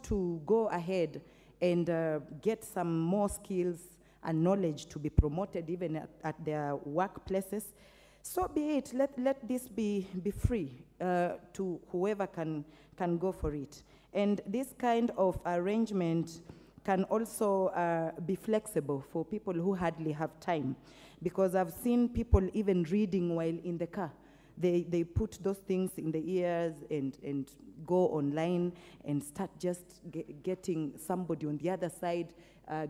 to go ahead and get some more skills and knowledge to be promoted even at their workplaces, so be it. Let this be free to whoever can go for it. And this kind of arrangement can also be flexible for people who hardly have time, because I've seen people even reading while in the car. They put those things in the ears and go online and start just getting somebody on the other side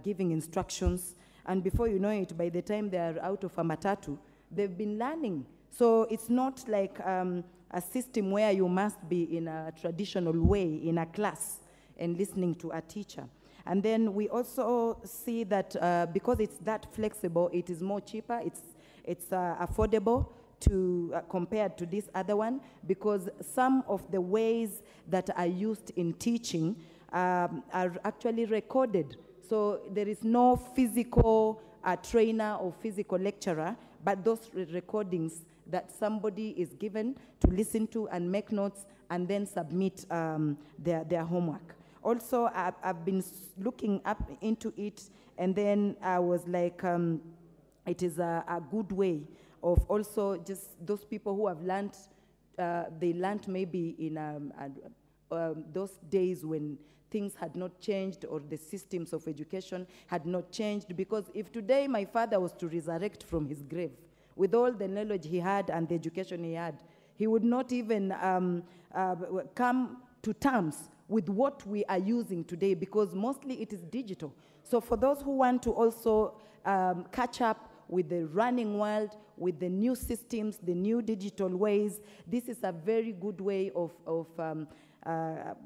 giving instructions. And before you know it, by the time they are out of a matatu, they've been learning. So it's not like a system where you must be in a traditional way in a class and listening to a teacher. And then we also see that because it's that flexible, it is more cheaper, it's affordable to compared to this other one, because some of the ways that are used in teaching are actually recorded. So there is no physical trainer or physical lecturer, but those recordings that somebody is given to listen to and make notes and then submit their homework. Also, I've been looking up into it, and then I was like, it is a good way of also just those people who have learned, they learned maybe in those days when things had not changed or the systems of education had not changed. Because if today my father was to resurrect from his grave with all the knowledge he had and the education he had, he would not even come to terms with what we are using today, because mostly it is digital. So for those who want to also catch up with the running world, with the new systems, the new digital ways, this is a very good way of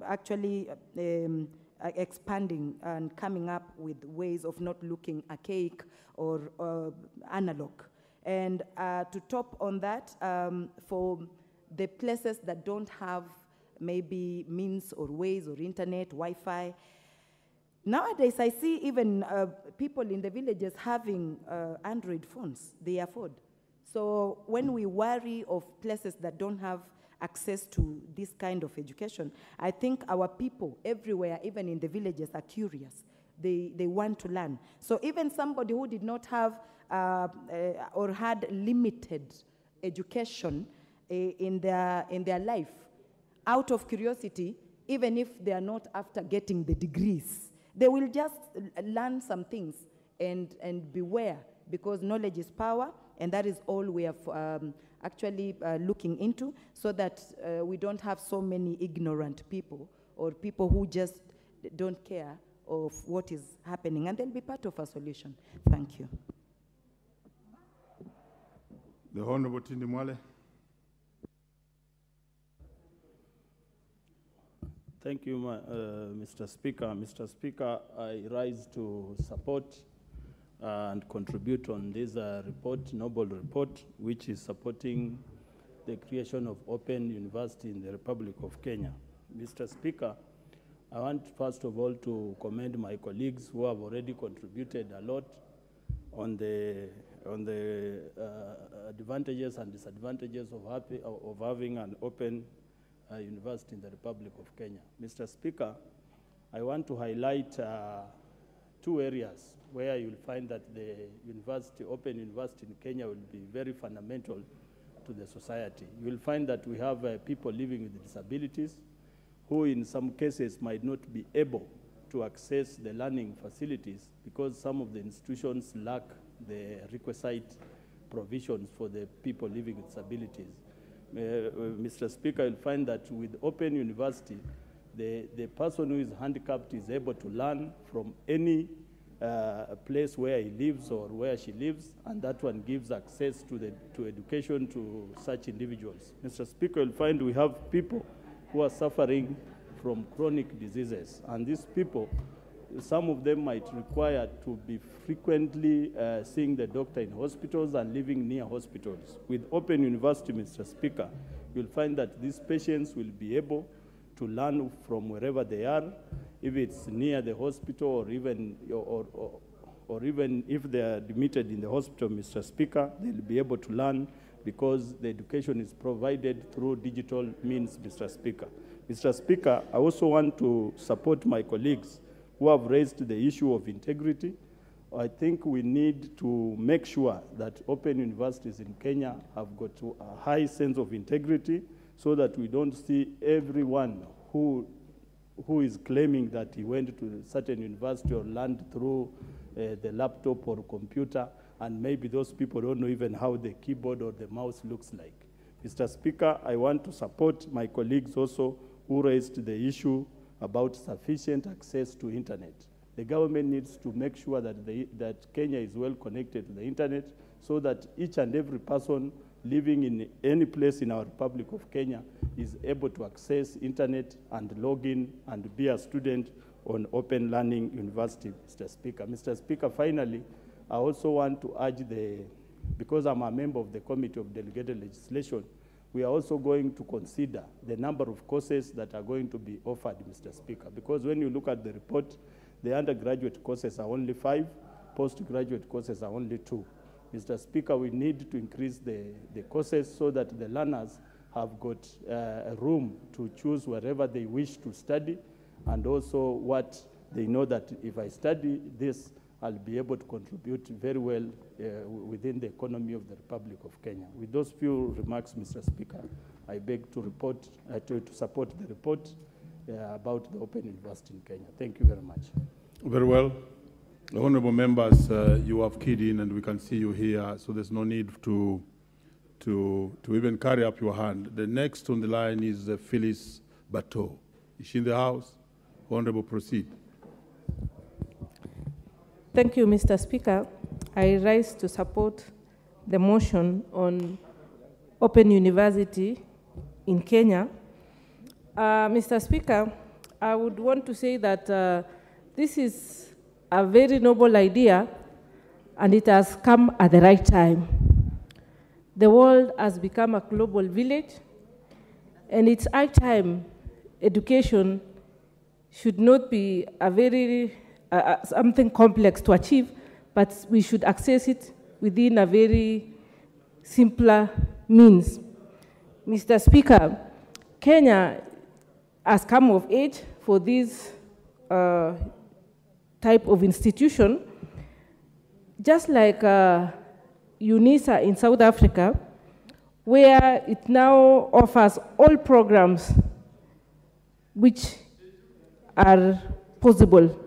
actually expanding and coming up with ways of not looking archaic or analog. And to top on that, for the places that don't have maybe means or ways or internet, Wi-Fi, nowadays I see even people in the villages having Android phones they afford. So when we worry of places that don't have access to this kind of education, I think our people everywhere, even in the villages, are curious. They want to learn. So even somebody who did not have or had limited education in their life, out of curiosity, even if they are not after getting the degrees, they will just learn some things and beware, because knowledge is power, and that is all we are actually looking into, so that we don't have so many ignorant people or people who just don't care of what is happening, and they'll be part of a solution. Thank you. The Honorable Tindi Mwale. Thank you, Mr. Speaker. Mr. Speaker, I rise to support and contribute on this report, noble report, which is supporting the creation of open university in the Republic of Kenya. Mr. Speaker, I want first of all to commend my colleagues who have already contributed a lot on the advantages and disadvantages of having an open university in the Republic of Kenya. Mr. Speaker, I want to highlight two areas where you'll find that the open university in Kenya will be very fundamental to the society. You'll find that we have people living with disabilities who in some cases might not be able to access the learning facilities because some of the institutions lack the requisite provisions for the people living with disabilities. Mr. Speaker, you'll find that with open university, the person who is handicapped is able to learn from any place where he lives or where she lives, and that one gives access to education to such individuals. Mr. Speaker, you'll find we have people who are suffering from chronic diseases, and these people, some of them might require to be frequently seeing the doctor in hospitals and living near hospitals. With open university, Mr. Speaker, you'll find that these patients will be able to learn from wherever they are, if it's near the hospital or even if they are admitted in the hospital, Mr. Speaker, they'll be able to learn because the education is provided through digital means, Mr. Speaker. Mr. Speaker, I also want to support my colleagues who have raised the issue of integrity. I think we need to make sure that open universities in Kenya have got a high sense of integrity so that we don't see everyone who is claiming that he went to a certain university or learned through the laptop or computer, and maybe those people don't know even how the keyboard or the mouse looks like. Mr. Speaker, I want to support my colleagues also who raised the issue about sufficient access to internet. The government needs to make sure that, that Kenya is well connected to the internet so that each and every person living in any place in our Republic of Kenya is able to access internet and log in and be a student on Open Learning University, Mr. Speaker. Mr. Speaker, finally, I also want to urge because I'm a member of the Committee of Delegated Legislation, we are also going to consider the number of courses that are going to be offered, Mr. Speaker, because when you look at the report, the undergraduate courses are only 5, postgraduate courses are only 2. Mr. Speaker, we need to increase the courses so that the learners have got a room to choose wherever they wish to study, and also what they know that if I study this, I'll be able to contribute very well within the economy of the Republic of Kenya. With those few remarks, Mr. Speaker, I beg to support the report about the Open University in Kenya. Thank you very much. Very well. Honorable members, you have keyed in and we can see you here, so there's no need to even carry up your hand. The next on the line is Phyllis Bateau. Is she in the house? Honorable, proceed. Thank you, Mr. Speaker. I rise to support the motion on Open University in Kenya. Mr. Speaker, I would want to say that this is a very noble idea, and it has come at the right time. The world has become a global village, and it's high time education should not be a very something complex to achieve, but we should access it within a very simpler means. Mr. Speaker, Kenya has come of age for this type of institution, just like UNISA in South Africa, where it now offers all programs which are possible,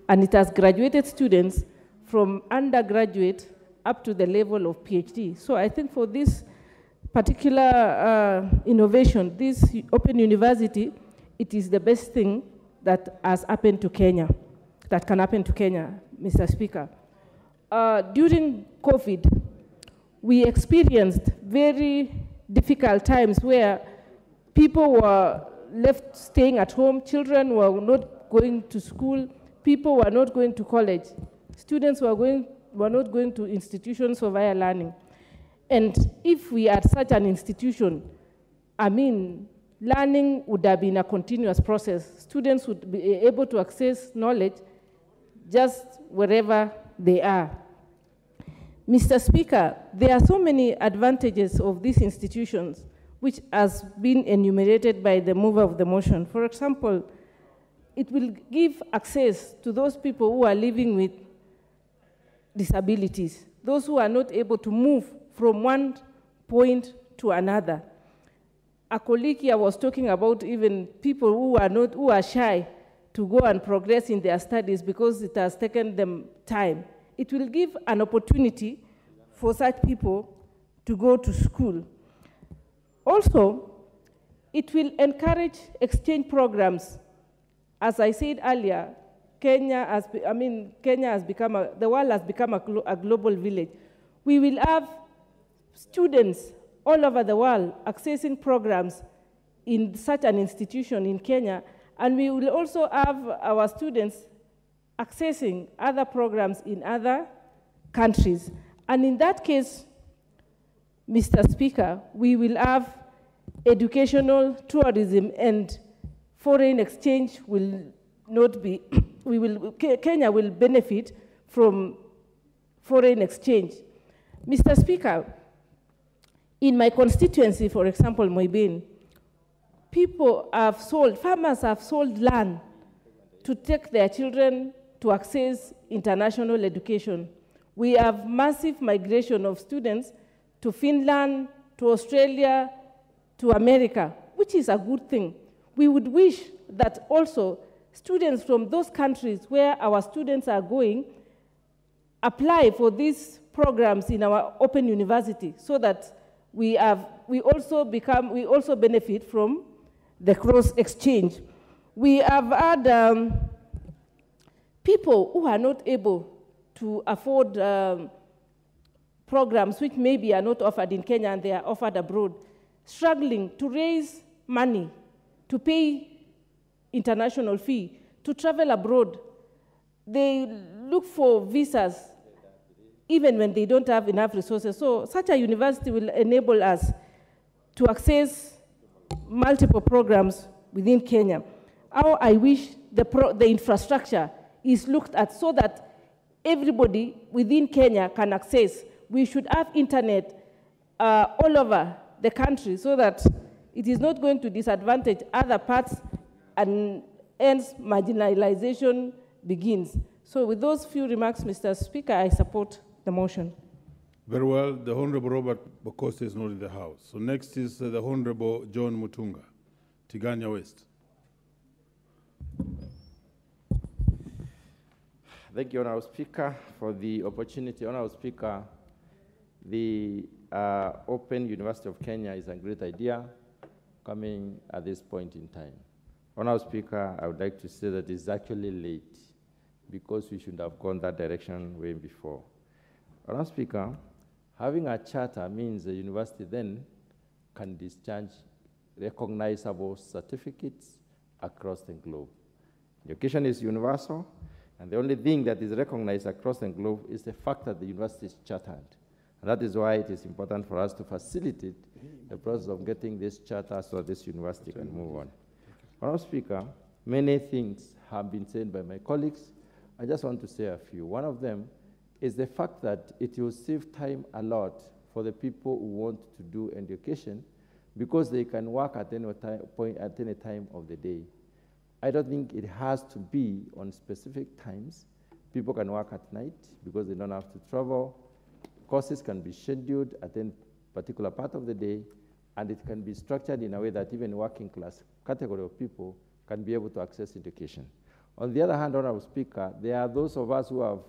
and it has graduated students from undergraduate up to the level of PhD. So I think for this particular innovation, this Open University, it is the best thing that has happened to Kenya, that can happen to Kenya, Mr. Speaker. During COVID, we experienced very difficult times where people were left staying at home, children were not going to school, people were not going to college, students were not going to institutions of higher learning. And if we had such an institution, I mean, learning would have been a continuous process. Students would be able to access knowledge just wherever they are. Mr. Speaker, there are so many advantages of these institutions which has been enumerated by the mover of the motion. For example, it will give access to those people who are living with disabilities, those who are not able to move from one point to another. A colleague here was talking about even people who are shy to go and progress in their studies because it has taken them time. It will give an opportunity for such people to go to school. Also, it will encourage exchange programs. As I said earlier, the world has become a global village. We will have students all over the world accessing programs in such an institution in Kenya, and we will also have our students accessing other programs in other countries. And in that case, Mr. Speaker, we will have educational tourism, and foreign exchange will not be, Kenya will benefit from foreign exchange. Mr. Speaker, In my constituency, for example, Moibin, farmers have sold land to take their children to access international education. We have massive migration of students to Finland, to Australia, to America, which is a good thing. We would wish that also students from those countries where our students are going apply for these programs in our open university so that we also benefit from the cross exchange. We have had people who are not able to afford programs which maybe are not offered in Kenya and they are offered abroad, struggling to raise money to pay international fee, to travel abroad. They look for visas even when they don't have enough resources. So such a university will enable us to access multiple programs within Kenya. How I wish the infrastructure is looked at so that everybody within Kenya can access. We should have internet all over the country so that it is not going to disadvantage other parts and hence marginalization begins. So with those few remarks, Mr. Speaker, I support the motion. Very well. The Honorable Robert Bokoste is not in the House. So next is the Honorable John Mutunga, Tigania West. Thank you, Honorable Speaker, for the opportunity. Honorable Speaker, the Open University of Kenya is a great idea coming at this point in time. Honorable Speaker, I would like to say that it's actually late because we should have gone that direction way before. Honorable Speaker, having a charter means the university then can discharge recognizable certificates across the globe. Education is universal, and the only thing that is recognized across the globe is the fact that the university is chartered. And that is why it is important for us to facilitate the process of getting this charter so that this university can move on. Honorable Speaker, many things have been said by my colleagues. I just want to say a few. One of them is the fact that it will save time a lot for the people who want to do education because they can work at any time of the day. I don't think it has to be on specific times. People can work at night because they don't have to travel. Courses can be scheduled at a particular part of the day, and it can be structured in a way that even working class category of people can be able to access education. On the other hand, Honorable Speaker, there are those of us who have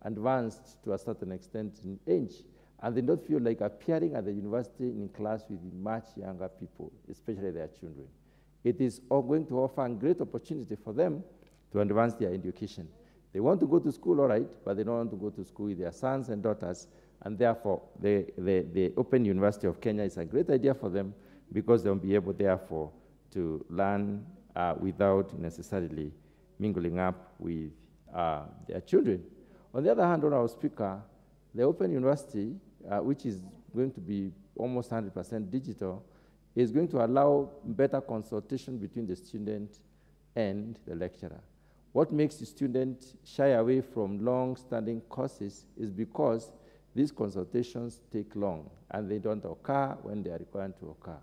advanced to a certain extent in age, and they don't feel like appearing at the university in class with much younger people, especially their children. It is going to offer a great opportunity for them to advance their education. They want to go to school, all right, but they don't want to go to school with their sons and daughters, and therefore the Open University of Kenya is a great idea for them because they'll be able, therefore, to learn without necessarily mingling up with their children. On the other hand, Honorable Speaker, the Open University, which is going to be almost 100% digital, is going to allow better consultation between the student and the lecturer. What makes the student shy away from long-standing courses is because these consultations take long and they don't occur when they are required to occur.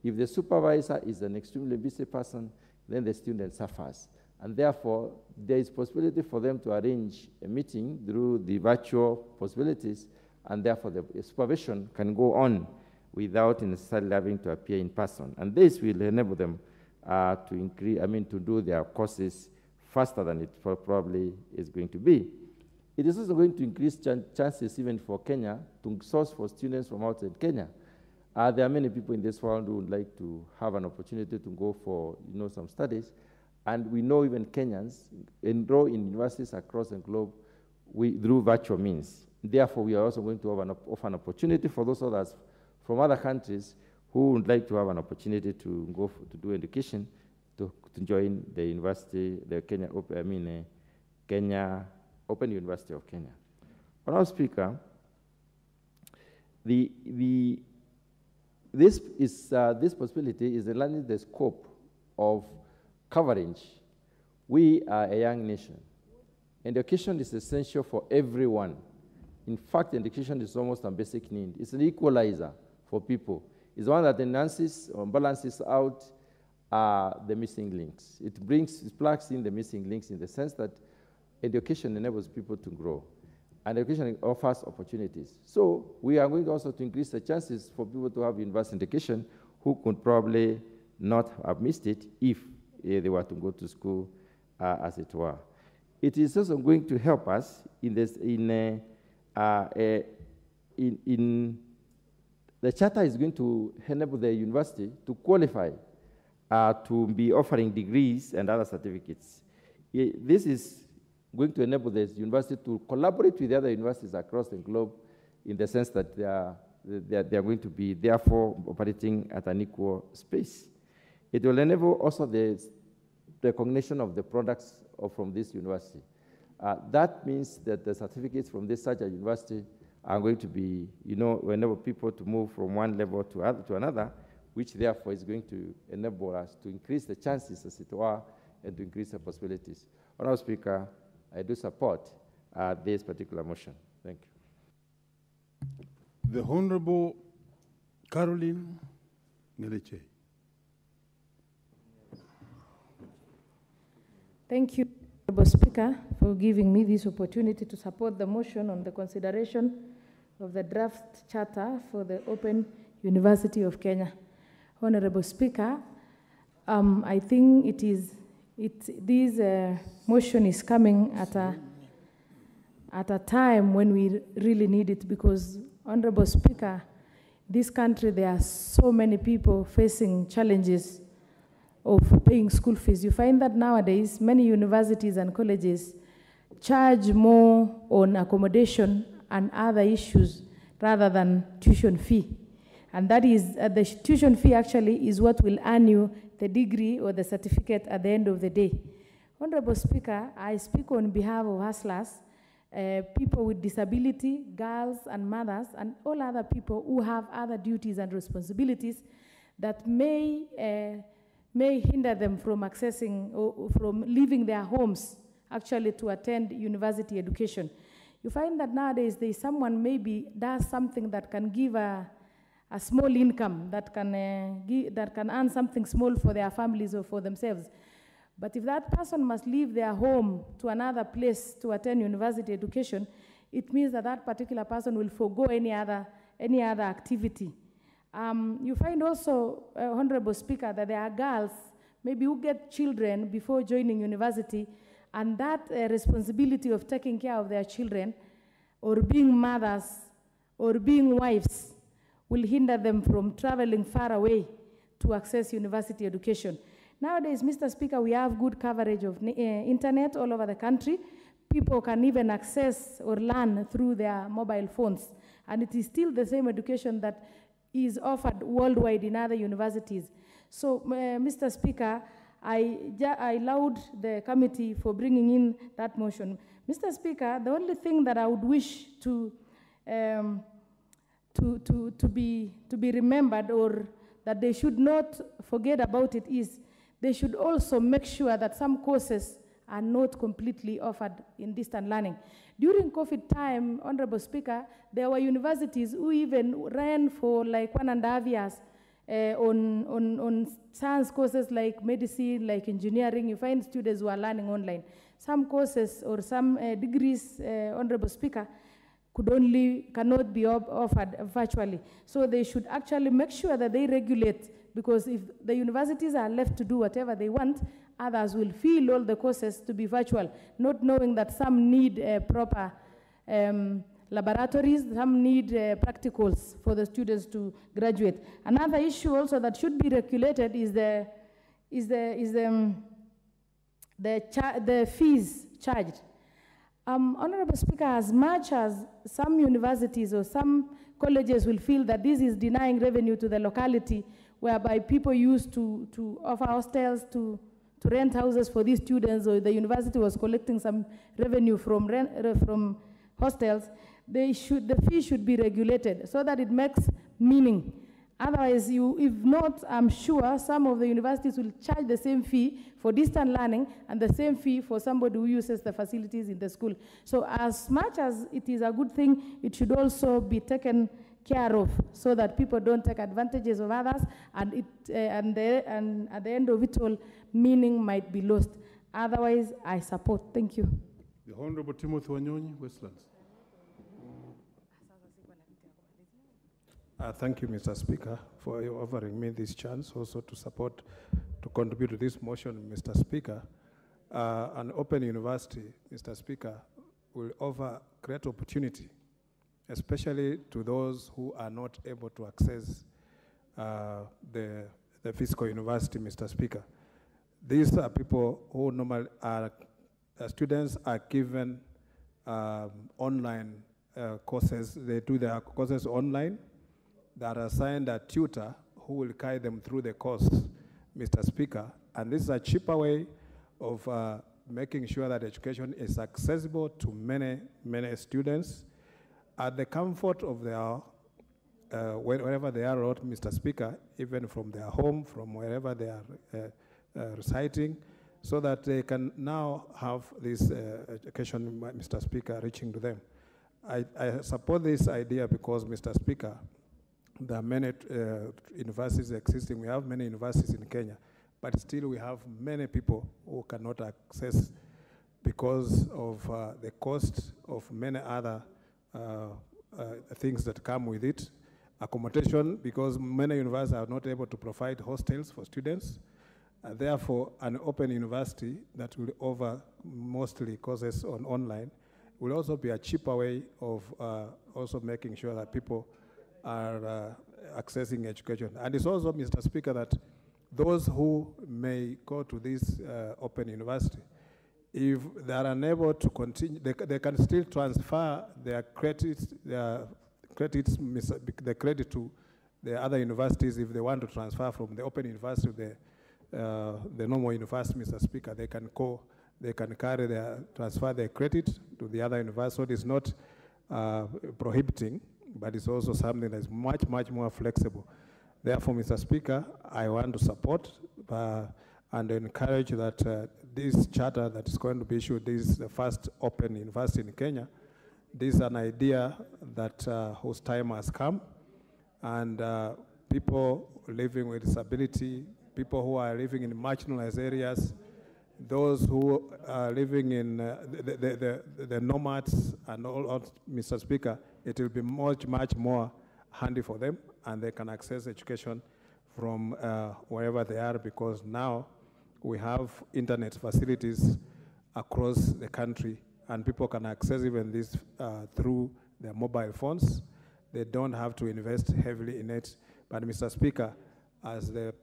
If the supervisor is an extremely busy person, then the student suffers. And therefore, there is possibility for them to arrange a meeting through the virtual possibilities, and therefore the supervision can go on without necessarily having to appear in person. And this will enable them to do their courses faster than it probably is going to be. It is also going to increase chances even for Kenya to source for students from outside Kenya. There are many people in this world who would like to have an opportunity to go for some studies, and we know even Kenyans enroll in universities across the globe through virtual means. Therefore, we are also going to offer an opportunity for those others from other countries who would like to have an opportunity to go to do education to join the university, the Kenya Open University of Kenya. Honorable Speaker, this possibility is enlarging the scope of coverage. We are a young nation. Education is essential for everyone. In fact, education is almost a basic need. It's an equalizer for people. It's one that enhances or balances out the missing links. It plugs in the missing links in the sense that education enables people to grow, and education offers opportunities. So we are going also to increase the chances for people to have university education who could probably not have missed it if they were to go to school, as it were. It is also going to help us in the charter is going to enable the university to qualify to be offering degrees and other certificates. This is going to enable the university to collaborate with the other universities across the globe in the sense that they are going to be, therefore, operating at an equal space. It will enable also the recognition of the products from this university. That means that the certificates from this such a university are going to be, enable people to move from one level to another, which therefore is going to enable us to increase the chances, as it were, and to increase the possibilities. Honourable Speaker, I do support this particular motion. Thank you. The Honourable Caroline Ngeleche. Thank you, Honourable Speaker, for giving me this opportunity to support the motion on the consideration of the draft charter for the Open University of Kenya. Honourable Speaker, I think this motion is coming at a time when we really need it, because, Honourable Speaker, this country, there are so many people facing challenges of paying school fees. You find that nowadays many universities and colleges charge more on accommodation and other issues rather than tuition fee. And that is, the tuition fee actually is what will earn you the degree or the certificate at the end of the day. Honourable Speaker, I speak on behalf of hustlers, people with disability, girls and mothers, and all other people who have other duties and responsibilities that may hinder them from accessing or from leaving their homes actually to attend university education. You find that nowadays there is someone maybe does something that can give a small income, that can earn something small for their families or for themselves. But if that person must leave their home to another place to attend university education, it means that that particular person will forego any other activity. You find also, Honourable Speaker, that there are girls maybe who get children before joining university, and that responsibility of taking care of their children or being mothers or being wives will hinder them from traveling far away to access university education. Nowadays, Mr. Speaker, we have good coverage of internet all over the country. People can even access or learn through their mobile phones. And it is still the same education that is offered worldwide in other universities. So, Mr. Speaker, I laud the committee for bringing in that motion. Mr. Speaker, the only thing that I would wish to be remembered, or that they should not forget about it, is they should also make sure that some courses are not completely offered in distant learning. During COVID time, Honourable Speaker, there were universities who even ran for like 1.5 years on science courses like medicine, like engineering. You find students who are learning online. Some courses or some degrees, Honourable Speaker, cannot be offered virtually. So they should actually make sure that they regulate, because if the universities are left to do whatever they want, others will feel all the courses to be virtual, not knowing that some need proper laboratories, some need practicals for the students to graduate. Another issue also that should be regulated is the fees charged. Honourable Speaker, as much as some universities or some colleges will feel that this is denying revenue to the locality, whereby people used to offer hostels to rent houses for these students, or the university was collecting some revenue from hostels, the fee should be regulated so that it makes meaning. Otherwise, if not, I'm sure some of the universities will charge the same fee for distant learning and the same fee for somebody who uses the facilities in the school. So as much as it is a good thing, it should also be taken care of so that people don't take advantages of others and at the end of it all, meaning might be lost. Otherwise, I support. Thank you. The Honorable Timothy Wanyonyi, Westlands. Thank you, Mr. Speaker, for offering me this chance also to support, to contribute to this motion, Mr. Speaker. An open university, Mr. Speaker, will offer great opportunity, especially to those who are not able to access the physical university, Mr. Speaker. These are people who normally are, students are given online courses. They do their courses online. They are assigned a tutor who will guide them through the course, Mr. Speaker. And this is a cheaper way of making sure that education is accessible to many, many students at the comfort of their, wherever they are, Mr. Speaker, even from their home, from wherever they are residing, so that they can now have this education, Mr. Speaker, reaching to them. I support this idea because, Mr. Speaker, there are many universities existing. We have many universities in Kenya, but still we have many people who cannot access because of the cost of many other things that come with it. Accommodation, because many universities are not able to provide hostels for students. Therefore, an open university that will offer mostly courses online will also be a cheaper way of also making sure that people are accessing education. And it's also, Mr. Speaker, that those who may go to this open university, if they are unable to continue, they can still transfer their credit to the other universities if they want to transfer from the open university to the normal university, Mr. Speaker. They can go, they can transfer their credit to the other university. So it is not prohibiting, but it's also something that is much, much more flexible. Therefore, Mr. Speaker, I want to support and encourage that this charter that is going to be issued, this is the first open university in Kenya. This is an idea that whose time has come, and people living with disability, people who are living in marginalized areas, those who are living in the nomads and all, Mr. Speaker, it will be much, much more handy for them, and they can access education from wherever they are, because now we have internet facilities across the country, and people can access even this through their mobile phones. They don't have to invest heavily in it. But Mr. Speaker, as the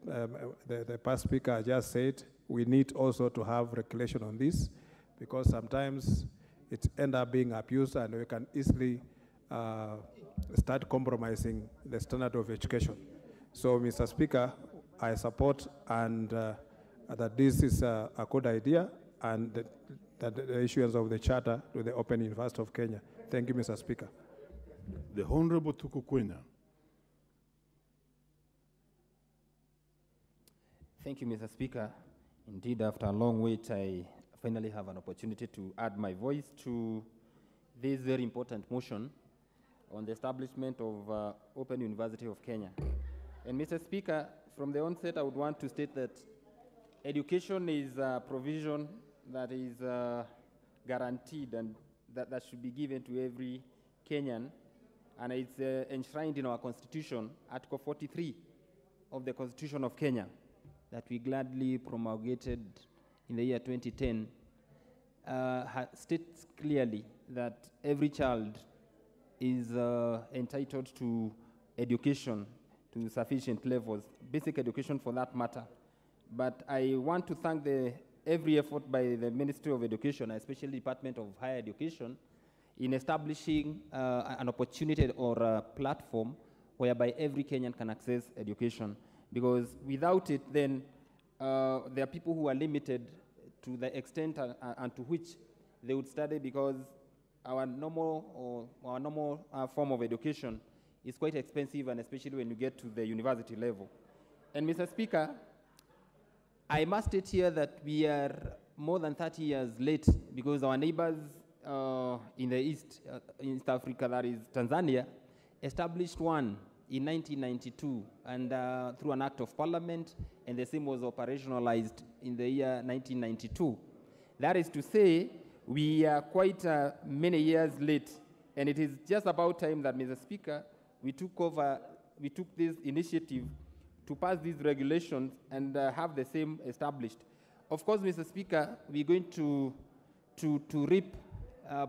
past speaker just said, we need also to have regulation on this, because sometimes it ends up being abused, and we can easily start compromising the standard of education. So, Mr. Speaker, I support and that this is a good idea, and that the issuance of the charter to the Open University of Kenya. Thank you, Mr. Speaker. The Honorable Tukukwenya. Thank you, Mr. Speaker. Indeed, after a long wait, I finally have an opportunity to add my voice to this very important motion on the establishment of Open University of Kenya. And Mr. Speaker, from the onset, I would want to state that education is a provision that is guaranteed and that should be given to every Kenyan, and it's enshrined in our Constitution, Article 43 of the Constitution of Kenya, that we gladly promulgated in the year 2010, states clearly that every child is entitled to education to sufficient levels, basic education for that matter. But I want to thank every effort by the Ministry of Education, especially Department of Higher Education, in establishing an opportunity or a platform whereby every Kenyan can access education. Because without it, then there are people who are limited to the extent and to which they would study, because our normal form of education is quite expensive, and especially when you get to the university level. And Mr. Speaker, I must state here that we are more than 30 years late, because our neighbors in the East Africa, that is Tanzania, established one in 1992 and through an act of parliament, and the same was operationalized in the year 1992. That is to say, we are quite many years late, and it is just about time that, Mr. Speaker, we took this initiative to pass these regulations and have the same established. Of course, Mr. Speaker, we're going to reap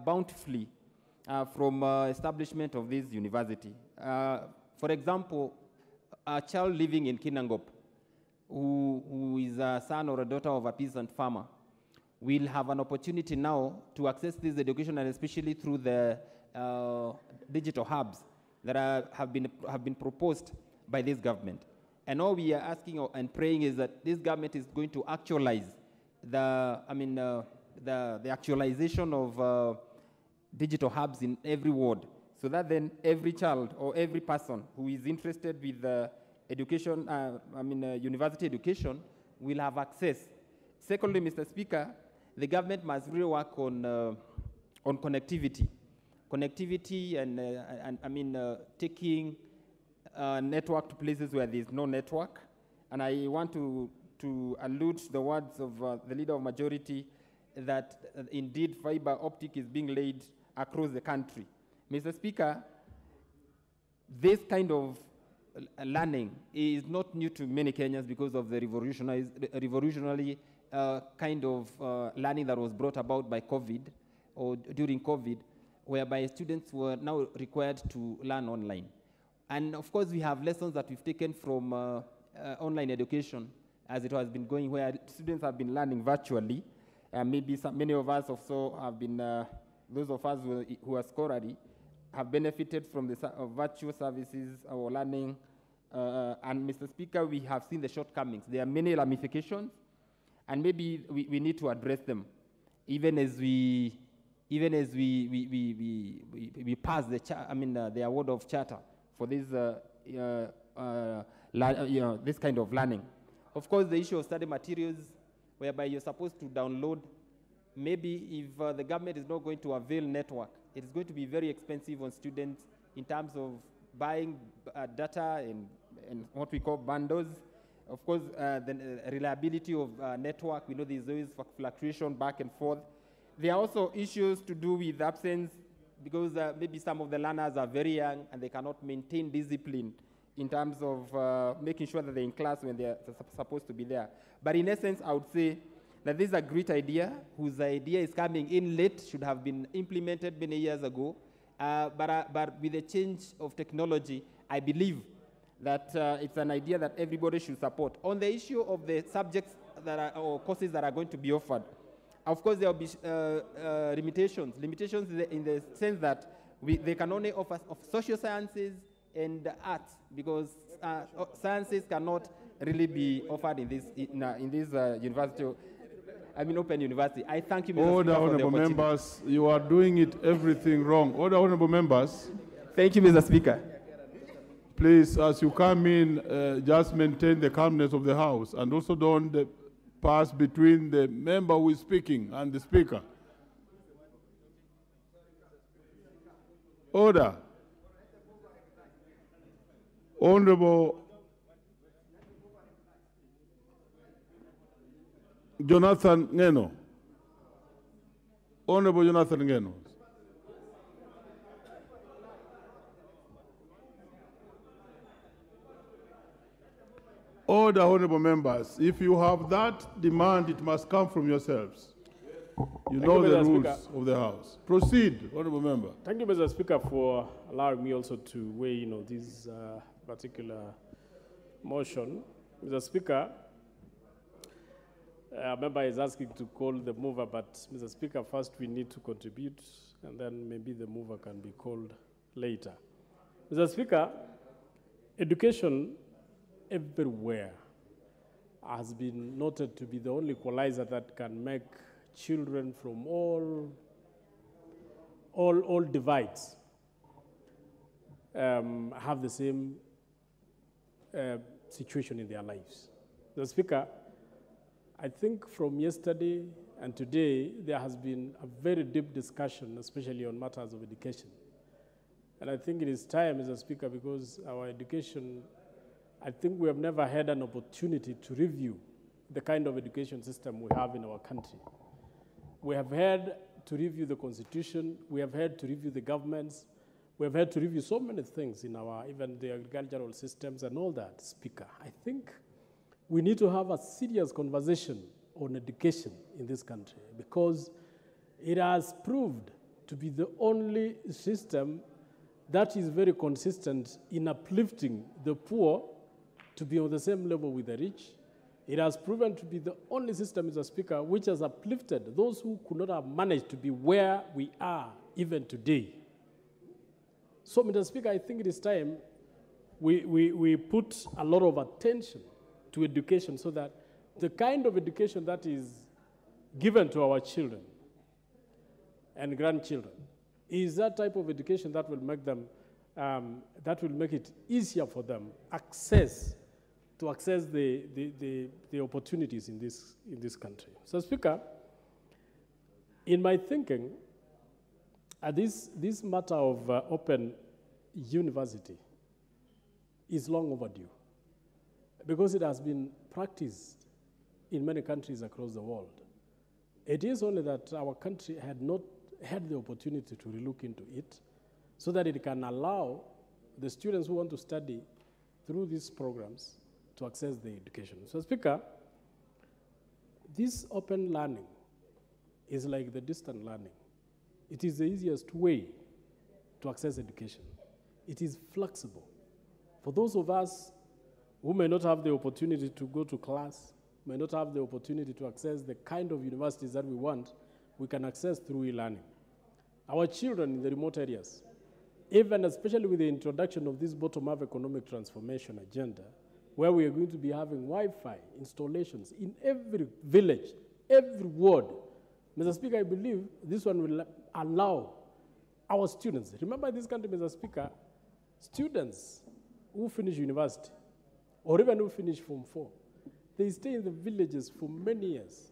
bountifully from establishment of this university. For example, a child living in Kinangop, who is a son or a daughter of a peasant farmer, will have an opportunity now to access this education, and especially through the digital hubs that have been proposed by this government. And all we are asking and praying is that this government is going to actualize the actualization of digital hubs in every ward, so that then every child or every person who is interested with education, university education, will have access. Secondly, Mr. Speaker, the government must really work on connectivity. Connectivity and taking network to places where there is no network. And I want to allude to the words of the Leader of Majority that indeed fiber optic is being laid across the country. Mr. Speaker, this kind of learning is not new to many Kenyans because of the revolutionary kind of learning that was brought about by COVID or during COVID, whereby students were now required to learn online. And of course, we have lessons that we've taken from online education as it has been going, where students have been learning virtually. Maybe many of us also have been, those of us who are scholarly, have benefited from the virtual services or learning. And Mr. Speaker, we have seen the shortcomings. There are many ramifications, and maybe we need to address them, even as we pass the award of charter for this this kind of learning. Of course, the issue of study materials, whereby you're supposed to download. Maybe if the government is not going to avail network, it is going to be very expensive on students in terms of buying data and what we call bundles. Of course, the reliability of network, we know there's always fluctuation back and forth. There are also issues to do with absence, because maybe some of the learners are very young and they cannot maintain discipline in terms of making sure that they're in class when they're supposed to be there. But in essence, I would say that this is a great idea, whose idea is coming in late, should have been implemented many years ago. But with the change of technology, I believe that it's an idea that everybody should support. On the issue of the subjects that are, or courses that are going to be offered, of course there will be limitations in the sense that they can only offer of social sciences and arts, because sciences cannot really be offered in this university. Open university. I thank you, Mr. Order, Speaker, honorable members. You are doing it everything wrong. Order, honorable members. Thank you, Mr. Speaker. Please, as you come in, just maintain the calmness of the House, and also don't pass between the member who is speaking and the Speaker. Order. Honorable Jonathan Ngeno. Honorable Jonathan Ngeno. Order, honorable members. If you have that demand, it must come from yourselves. You know the rules of the House. Proceed, honorable member. Thank you, Mr. Speaker, for allowing me also to weigh, this particular motion. Mr. Speaker, a member is asking to call the mover, but Mr. Speaker, first we need to contribute, and then maybe the mover can be called later. Mr. Speaker, education everywhere has been noted to be the only equalizer that can make children from all divides have the same situation in their lives. Mr. Speaker, I think from yesterday and today, there has been a very deep discussion, especially on matters of education. And I think it is time, Mr. Speaker, because our education, I think we have never had an opportunity to review the kind of education system we have in our country. We have had to review the Constitution, we have had to review the governments, we have had to review so many things in our, even the agricultural systems and all that, Speaker. I think we need to have a serious conversation on education in this country because it has proved to be the only system that is very consistent in uplifting the poor to be on the same level with the rich. It has proven to be the only system, Mr. Speaker, which has uplifted those who could not have managed to be where we are even today. So, Mr. Speaker, I think it is time we put a lot of attention to education so that the kind of education that is given to our children and grandchildren is that type of education that will make them, that will make it easier for them to access the opportunities in this country. So, Speaker, in my thinking, this matter of open university is long overdue because it has been practiced in many countries across the world. It is only that our country had not had the opportunity to relook into it so that it can allow the students who want to study through these programs to access the education. So, Speaker, this open learning is like the distant learning. It is the easiest way to access education. It is flexible. For those of us who may not have the opportunity to go to class, may not have the opportunity to access the kind of universities that we want, we can access through e-learning. Our children in the remote areas, even especially with the introduction of this bottom-up economic transformation agenda, where we are going to be having Wi-Fi installations in every village, every ward. Mr. Speaker, I believe this one will allow our students, remember in this country, Mr. Speaker, students who finish university, or even who finish Form 4, they stay in the villages for many years,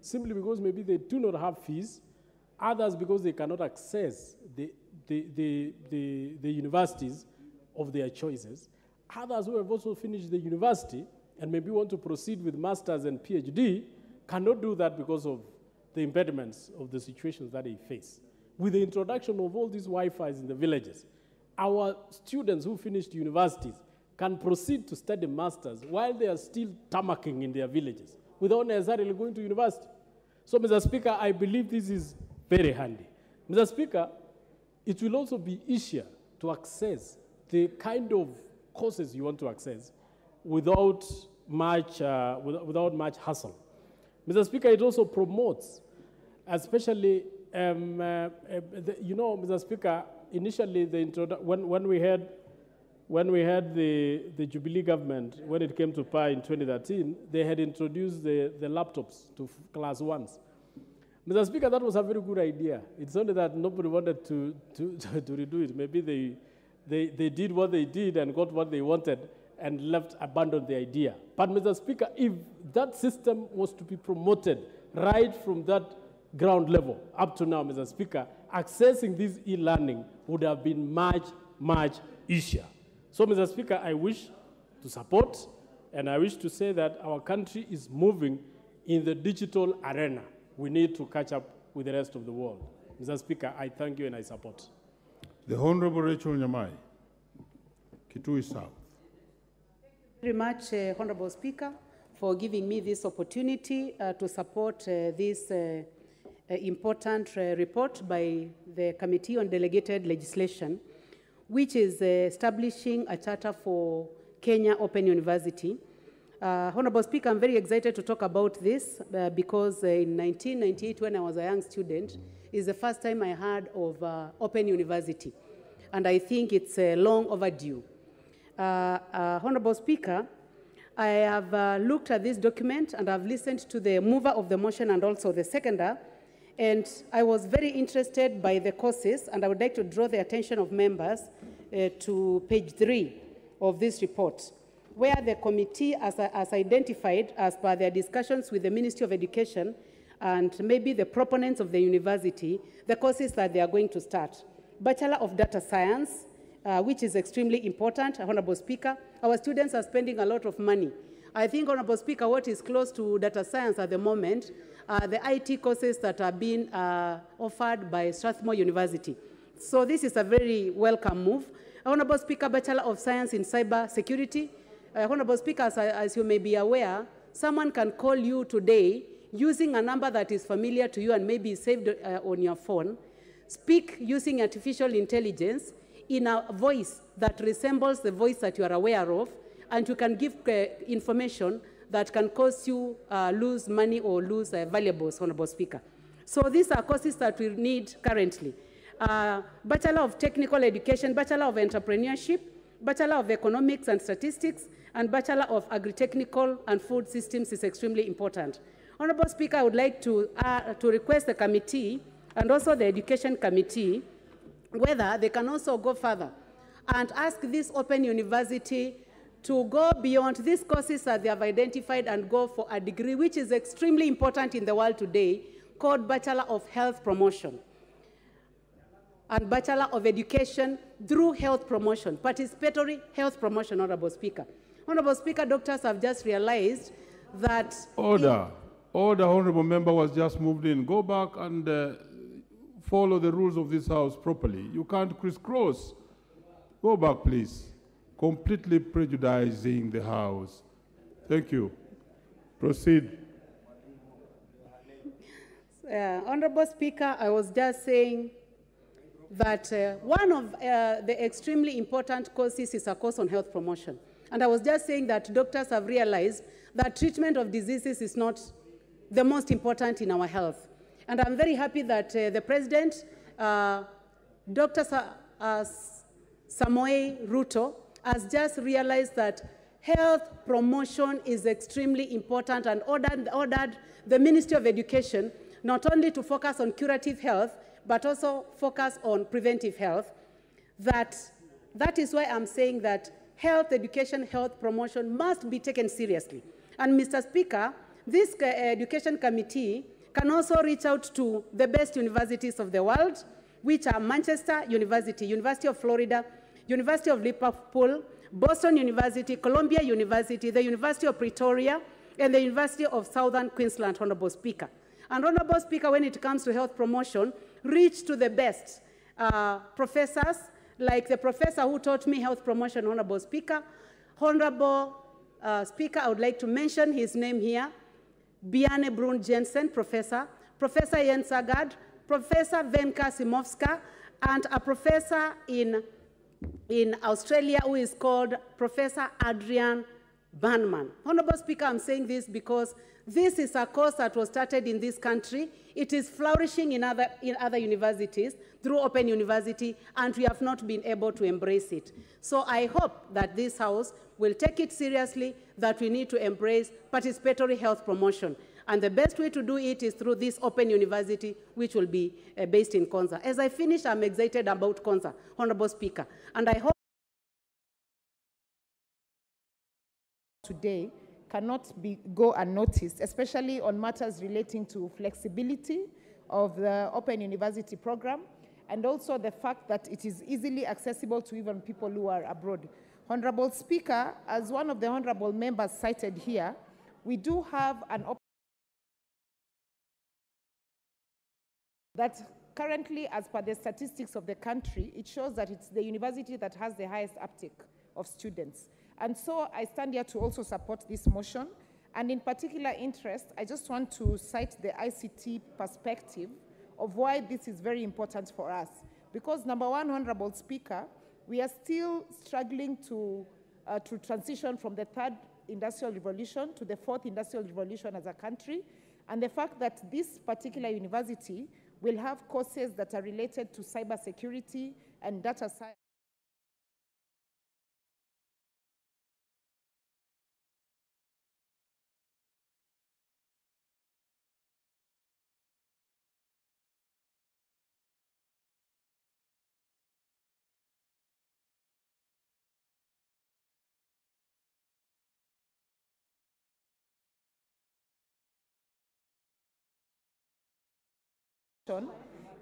simply because maybe they do not have fees, others because they cannot access the universities of their choices, others who have also finished the university and maybe want to proceed with masters and PhD cannot do that because of the impediments of the situations that they face. With the introduction of all these Wi-Fis in the villages, our students who finished universities can proceed to study masters while they are still tammacking in their villages without necessarily going to university. So, Mr. Speaker, I believe this is very handy. Mr. Speaker, it will also be easier to access the kind of courses you want to access without much hassle. Mr. Speaker, it also promotes, especially, Mr. Speaker, initially when we had the Jubilee government, when it came to power in 2013, they had introduced the laptops to class 1s. Mr. Speaker, that was a very good idea. It's only that nobody wanted to redo it. Maybe they did what they did and got what they wanted and abandoned the idea. But, Mr. Speaker, if that system was to be promoted right from that ground level up to now, Mr. Speaker, accessing this e-learning would have been much, much easier. So, Mr. Speaker, I wish to support and I wish to say that our country is moving in the digital arena. We need to catch up with the rest of the world. Mr. Speaker, I thank you and I support. The Honorable Rachel Nyamai, Kitui South. Thank you very much, Honorable Speaker, for giving me this opportunity to support this important report by the Committee on Delegated Legislation, which is establishing a charter for Kenya Open University. Honorable Speaker, I'm very excited to talk about this because in 1998, when I was a young student, is the first time I heard of Open University, and I think it's long overdue. Honorable Speaker, I have looked at this document and I've listened to the mover of the motion and also the seconder, and I was very interested by the courses, and I would like to draw the attention of members to page 3 of this report, where the committee has identified, as per their discussions with the Ministry of Education and maybe the proponents of the university, the courses that they are going to start. Bachelor of Data Science, which is extremely important, Honorable Speaker. Our students are spending a lot of money. I think, Honorable Speaker, what is close to data science at the moment are the IT courses that are being offered by Strathmore University. So this is a very welcome move. Honorable Speaker, Bachelor of Science in Cyber Security. Honorable Speaker, as you may be aware, someone can call you today using a number that is familiar to you and maybe saved on your phone, speak using artificial intelligence in a voice that resembles the voice that you are aware of, and you can give information that can cause you lose money or lose valuables, Honorable Speaker. So these are courses that we need currently. Bachelor of Technical Education, Bachelor of Entrepreneurship, Bachelor of Economics and Statistics, and Bachelor of Agri-Technical and Food Systems is extremely important. Honorable Speaker, I would like to request the committee and also the Education Committee whether they can also go further and ask this Open University to go beyond these courses that they have identified and go for a degree which is extremely important in the world today, called Bachelor of Health Promotion and Bachelor of Education through Health Promotion, participatory health promotion, Honorable Speaker. Honorable Speaker, doctors have just realized that... Order. Order, Honorable Member was just moved in. Go back and follow the rules of this House properly. You can't crisscross. Go back, please. Completely prejudicing the House. Thank you. Proceed. Honorable Speaker, I was just saying that one of the extremely important courses is a course on health promotion. And I was just saying that doctors have realized that treatment of diseases is not the most important in our health. And I'm very happy that the President, Dr. Samoei Ruto, has just realized that health promotion is extremely important and ordered the Ministry of Education not only to focus on curative health, but also focus on preventive health. That is why I'm saying that health education, health promotion must be taken seriously. And Mr. Speaker, this Education Committee can also reach out to the best universities of the world, which are Manchester University, University of Florida, University of Liverpool, Boston University, Columbia University, the University of Pretoria, and the University of Southern Queensland, Honorable Speaker. And Honorable Speaker, when it comes to health promotion, reach to the best professors, like the professor who taught me health promotion, Honorable Speaker. Honorable Speaker, I would like to mention his name here, Biane Brun Jensen, Professor, Professor Jens Agard, Professor Venka Simovska, and a professor in Australia who is called Professor Adrian Banman. Honorable Speaker, I'm saying this because this is a course that was started in this country. It is flourishing in other universities through Open University, and we have not been able to embrace it. So I hope that this House will take it seriously, that we need to embrace participatory health promotion. And the best way to do it is through this Open University, which will be based in Konza. As I finish, I'm excited about Konza, Honorable Speaker. And I hope today cannot go unnoticed, especially on matters relating to flexibility of the Open University program, and also the fact that it is easily accessible to even people who are abroad. Honorable Speaker, as one of the honorable members cited here, we do have an open that currently, as per the statistics of the country, it shows that it's the university that has the highest uptake of students. And so I stand here to also support this motion. And in particular interest, I just want to cite the ICT perspective of why this is very important for us. Because number one, Honorable Speaker, we are still struggling to transition from the third industrial revolution to the fourth industrial revolution as a country. And the fact that this particular university will have courses that are related to cybersecurity and data science.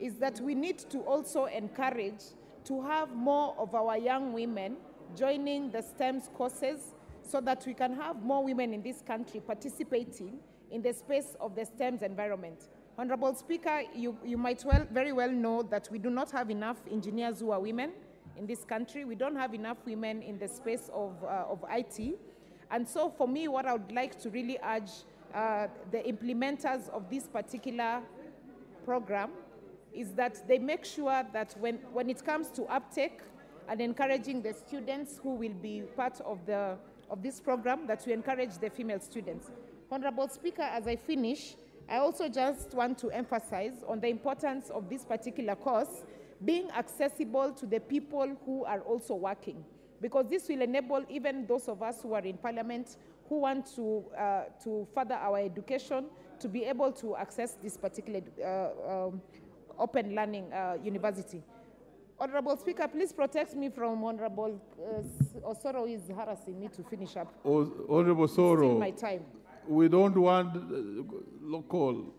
is that we need to also encourage to have more of our young women joining the STEMs courses so that we can have more women in this country participating in the space of the STEMs environment. Honorable Speaker, you might very well know that we do not have enough engineers who are women in this country. We don't have enough women in the space of IT. And so for me, what I would like to really urge the implementers of this particular program is that they make sure that when it comes to uptake and encouraging the students who will be part of this program, that we encourage the female students. Honorable Speaker, as I finish, I also just want to emphasize on the importance of this particular course being accessible to the people who are also working, because this will enable even those of us who are in Parliament who want to further our education to be able to access this particular open learning university. Honorable Speaker, please protect me from Honorable Osoro, who is harassing me to finish up. Honorable Soro, my time. We don't want local.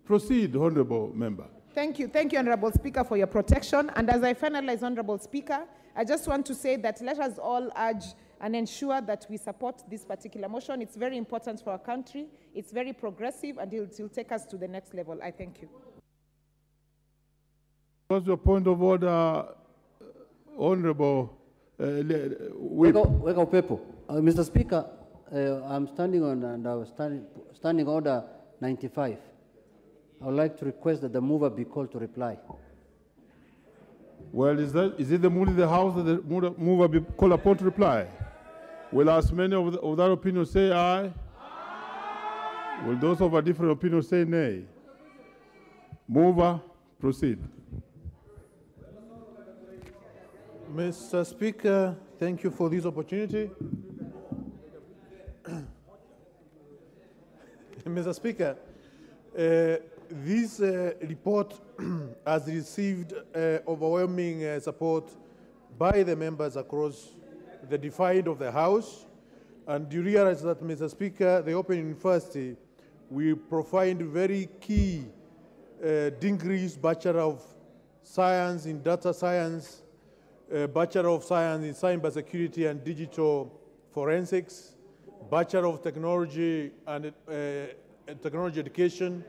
Proceed, Honorable Member. Thank you, Honorable Speaker, for your protection. And as I finalize, Honorable Speaker, I just want to say that let us all urge and ensure that we support this particular motion. It's very important for our country. It's very progressive, and it will take us to the next level. I thank you. What's your point of order, Honorable Whip? Mr. Speaker, I'm standing on, and I was standing order 95. I would like to request that the mover be called to reply. Well, is it the mood of the House that the mover be called upon to reply? Will as many of that opinion say aye? Aye? Will those of a different opinion say nay? Mover, proceed. Mr. Speaker, thank you for this opportunity. Mr. Speaker, this report has received overwhelming support by the members across the divide of the House. And you realize that, Mr. Speaker, the Open University will provide very key degrees, Bachelor of Science in Data Science, Bachelor of Science in Cybersecurity and Digital Forensics, Bachelor of Technology and Technology Education,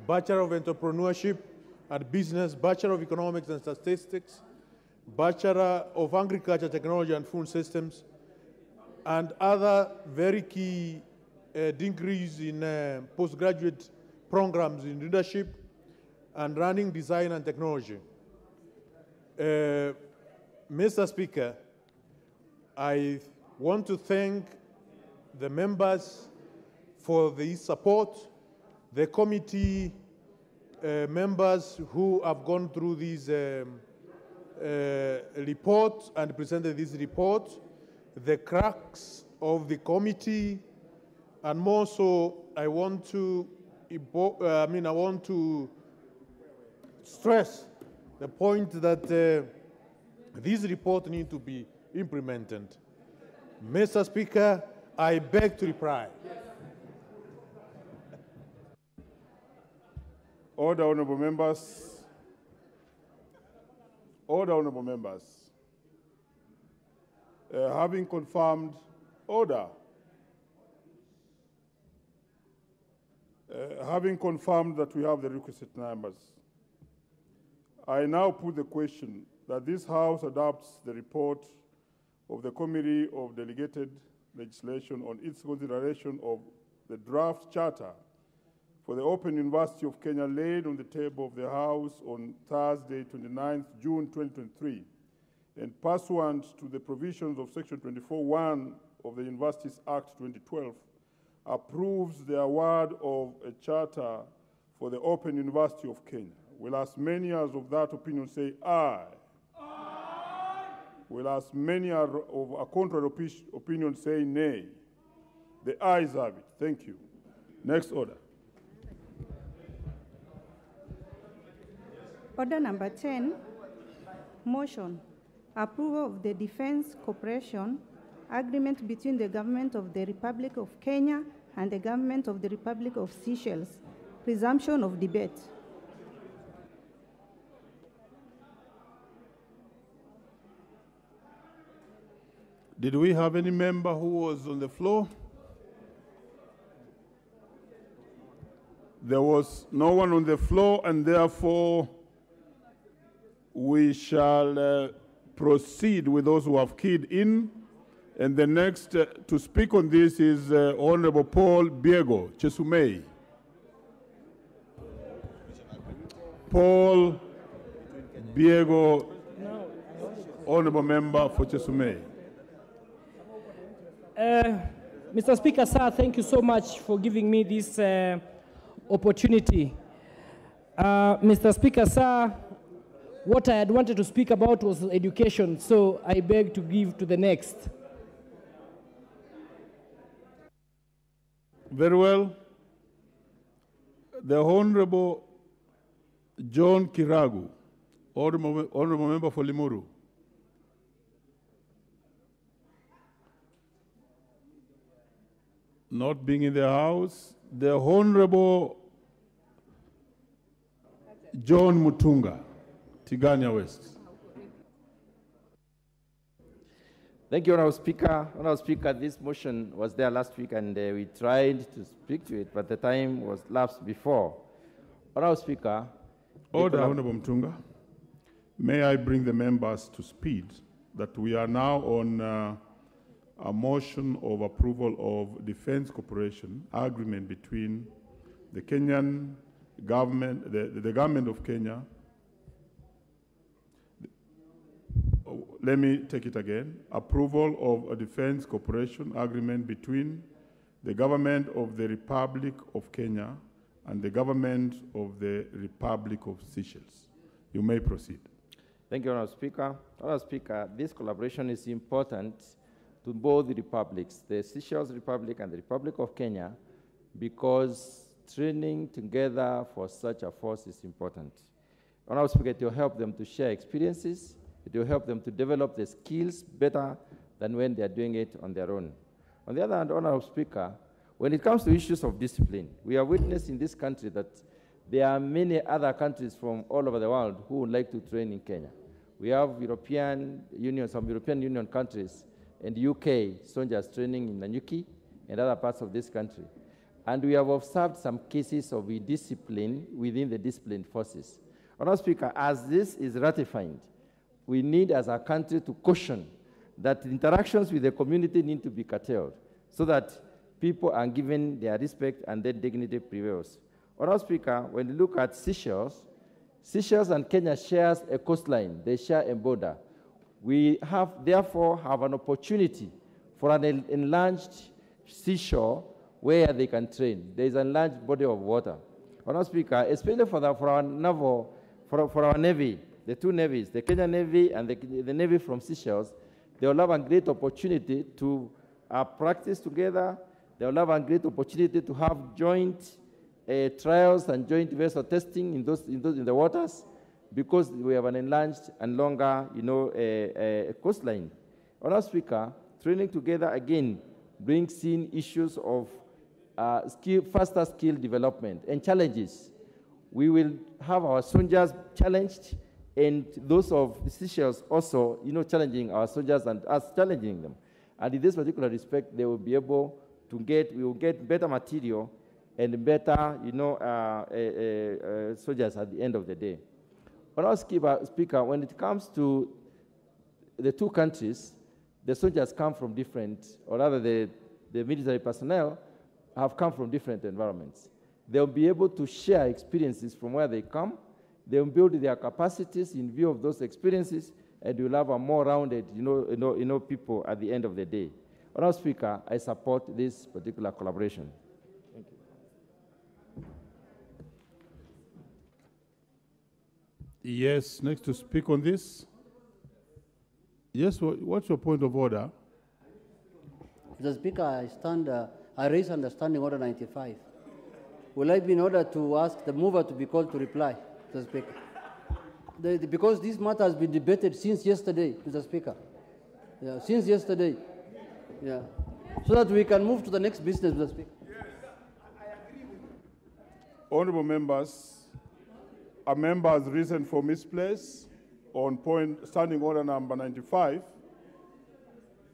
Bachelor of Entrepreneurship and Business, Bachelor of Economics and Statistics, Bachelor of Agriculture, Technology and Food Systems, and other very key degrees in postgraduate programs in leadership and running design and technology. Mr. Speaker, I want to thank the members for the support, the committee members who have gone through this report and presented this report, the cracks of the committee, and more so, I want to stress the point that this report needs to be implemented. Mr. Speaker, I beg to reply. Order, honorable members. Order, honorable members. Having confirmed order. Having confirmed that we have the requisite numbers, I now put the question that this House adopts the report of the Committee of Delegated Legislation on its consideration of the draft charter for the Open University of Kenya laid on the table of the House on Thursday, 29th June 2023, and pursuant to the provisions of Section 24(1) of the Universities Act 2012, approves the award of a charter for the Open University of Kenya. Will as many as of that opinion say aye? Aye. Will as many as of a contrary opinion say nay? The ayes have it. Thank you. Next order. Order number 10, motion, approval of the Defense Cooperation Agreement between the Government of the Republic of Kenya and the Government of the Republic of Seychelles. Presumption of debate. Did we have any member who was on the floor? There was no one on the floor, and therefore we shall proceed with those who have keyed in. And the next to speak on this is Honorable Paul Biego, Chesumei. Paul Biego, Honorable Member for Chesumei. Mr. Speaker, sir, thank you so much for giving me this opportunity. Mr. Speaker, sir, what I had wanted to speak about was education, so I beg to give to the next. Very well. The Honorable John Kiragu, Honorable Member for Limuru. Not being in the House, the Honorable John Mutunga, Tigania West. Thank you, Honorable Speaker. Honorable Speaker, this motion was there last week and we tried to speak to it, but the time was lapsed before. Honorable Speaker. Order, Honorable Mutunga. May I bring the members to speed that we are now on a motion of approval of Defense Cooperation Agreement between the Kenyan government, the government of Kenya. Let me take it again. Approval of a Defense Cooperation Agreement between the government of the Republic of Kenya and the government of the Republic of Seychelles. You may proceed. Thank you, Honorable Speaker. Honorable Speaker, this collaboration is important to both the republics, the Seychelles Republic and the Republic of Kenya, because training together for such a force is important. Honorable Speaker, it will help them to share experiences. It will help them to develop the skills better than when they are doing it on their own. On the other hand, Honorable Speaker, when it comes to issues of discipline, we are witnessing in this country that there are many other countries from all over the world who would like to train in Kenya. We have some European Union countries and UK soldiers training in Nanyuki and other parts of this country. And we have observed some cases of discipline within the disciplined forces. Honorable Speaker, as this is ratified, we need as a country to caution that interactions with the community need to be curtailed so that people are given their respect and their dignity prevails. Honorable Speaker, when you look at Seychelles and Kenya shares a coastline, they share a border. We therefore have an opportunity for an enlarged seashore where they can train. There is an enlarged body of water. Honorable Speaker, especially for our Navy, the two navies, the Kenyan Navy and the Navy from Seychelles, they will have a great opportunity to practice together. They will have a great opportunity to have joint trials and joint vessel testing in the waters, because we have an enlarged and longer, coastline. Honorable Speaker, training together again brings in issues of faster skill development and challenges. We will have our soldiers challenged, and those of Seychelles also, challenging our soldiers and us challenging them. And in this particular respect, they will be able to we will get better material and better, soldiers at the end of the day. Honorable Speaker, when it comes to the two countries, the soldiers come from different, or rather the military personnel have come from different environments. They'll be able to share experiences from where they come. They'll build their capacities in view of those experiences, and we'll have a more rounded, people at the end of the day. Honorable Speaker, I support this particular collaboration. Thank you. Yes, next to speak on this. Yes, what's your point of order? Mr. Speaker, I raise understanding order 95. Will I be in order to ask the mover to be called to reply, Mr. Speaker? Because this matter has been debated since yesterday, Mr. Speaker. Yeah, since yesterday. Yeah. So that we can move to the next business, Mr. Speaker. Yes, I agree with you. Honorable members, a member has risen for misplace on standing order number 95.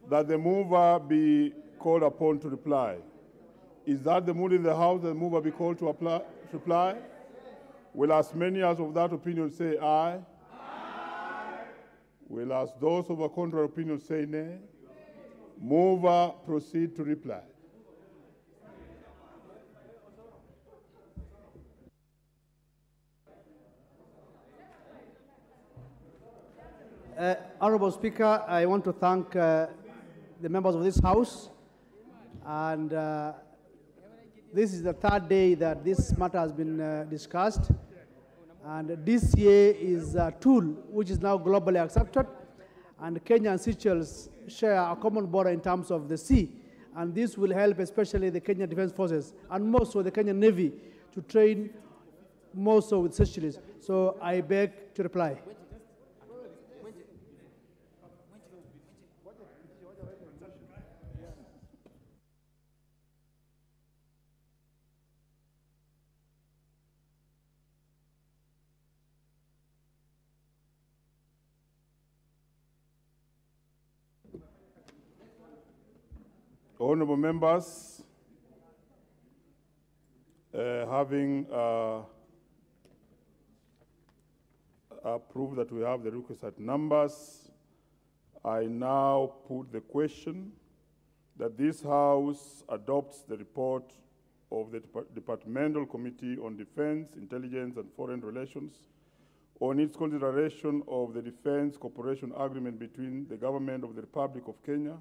that the mover be called upon to reply. Is that the mood in the House that the mover be called to reply? Will as many as of that opinion say aye? Aye. Will as those of a contrary opinion say nay? Mover proceed to reply. Honorable Speaker, I want to thank the members of this House. And this is the third day that this matter has been discussed. And DCA is a tool which is now globally accepted. And Kenya and Seychelles share a common border in terms of the sea. And this will help especially the Kenyan Defense Forces and more so the Kenyan Navy to train more so with Seychelles. So I beg to reply. Honorable members, having approved that we have the requisite numbers, I now put the question that this House adopts the report of the Departmental Committee on Defense, Intelligence and Foreign Relations on its consideration of the Defense Cooperation Agreement between the Government of the Republic of Kenya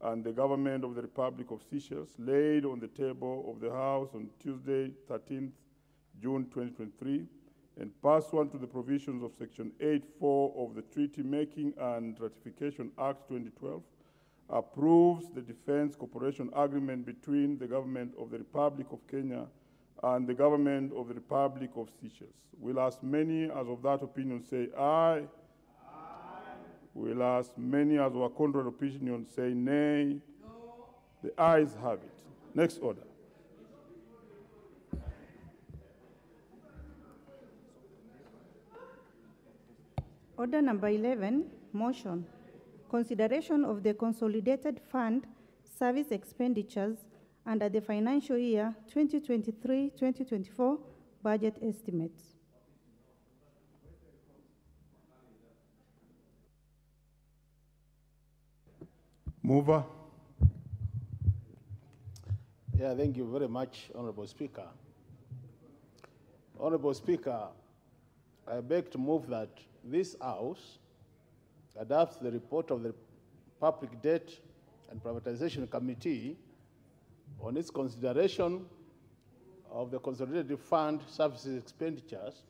and the Government of the Republic of Seychelles, laid on the table of the House on Tuesday, 13th June 2023, and pursuant to the provisions of Section 8.4 of the Treaty Making and Ratification Act 2012, approves the Defense Cooperation Agreement between the Government of the Republic of Kenya and the Government of the Republic of Seychelles. Will as many as of that opinion say aye? Will as many as our contrary opinion say nay? No. The ayes have it. Next order. Order number 11, motion. Consideration of the Consolidated Fund Service Expenditures under the financial year 2023-2024 budget estimates. Mover. Yeah, thank you very much, Honorable Speaker. Honorable Speaker, I beg to move that this House adopts the report of the Public Debt and Privatization Committee on its consideration of the Consolidated Fund Services Expenditures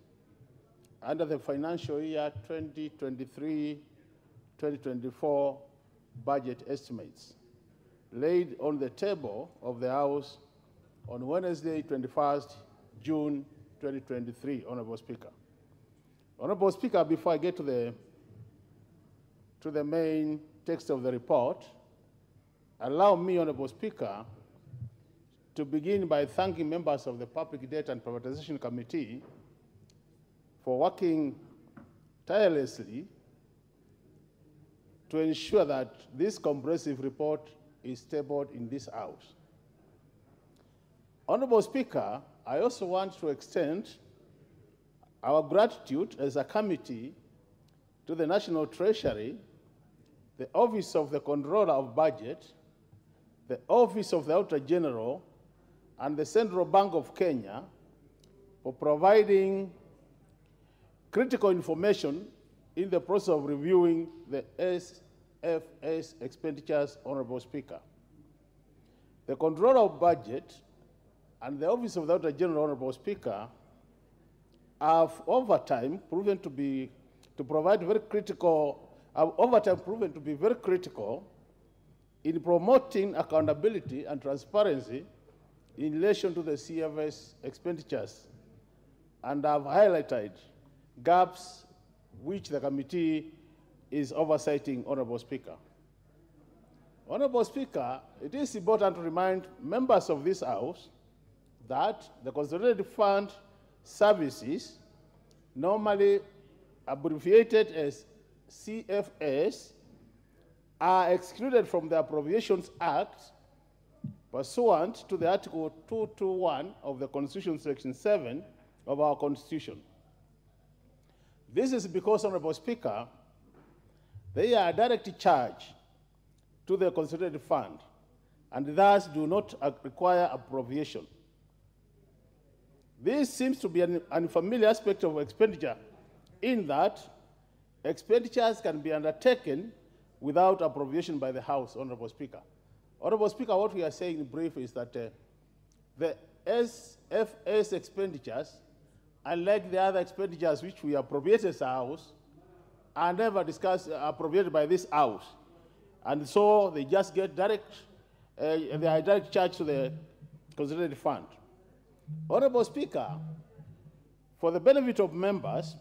under the financial year 2023-2024 budget estimates, laid on the table of the House on Wednesday, 21st June 2023, Honorable Speaker. Honorable Speaker, before I get to the main text of the report, allow me, Honorable Speaker, to begin by thanking members of the Public Debt and Privatization Committee for working tirelessly to ensure that this comprehensive report is tabled in this House. Honorable Speaker, I also want to extend our gratitude as a committee to the National Treasury, the Office of the Controller of Budget, the Office of the Auditor General, and the Central Bank of Kenya for providing critical information in the process of reviewing the SFS expenditures, Honorable Speaker. The Controller of Budget and the Office of the Auditor General, Honorable Speaker, have over time proven to be very critical in promoting accountability and transparency in relation to the CFS expenditures, and have highlighted gaps which the committee is oversighting, Honorable Speaker. Honorable Speaker, it is important to remind members of this House that the Consolidated Fund Services, normally abbreviated as CFS, are excluded from the Appropriations Act pursuant to the Article 221 of the Constitution, Section 7 of our Constitution. This is because, Honorable Speaker, they are a direct charge to the Consolidated Fund and thus do not require appropriation. This seems to be an unfamiliar aspect of expenditure in that expenditures can be undertaken without appropriation by the House, Honorable Speaker. Honorable Speaker, what we are saying in brief is that the SFS expenditures, unlike the other expenditures which we appropriate as a House, are never appropriated by this House. And so they just get they are direct charge to the Consolidated Fund. Honorable Speaker, for the benefit of members,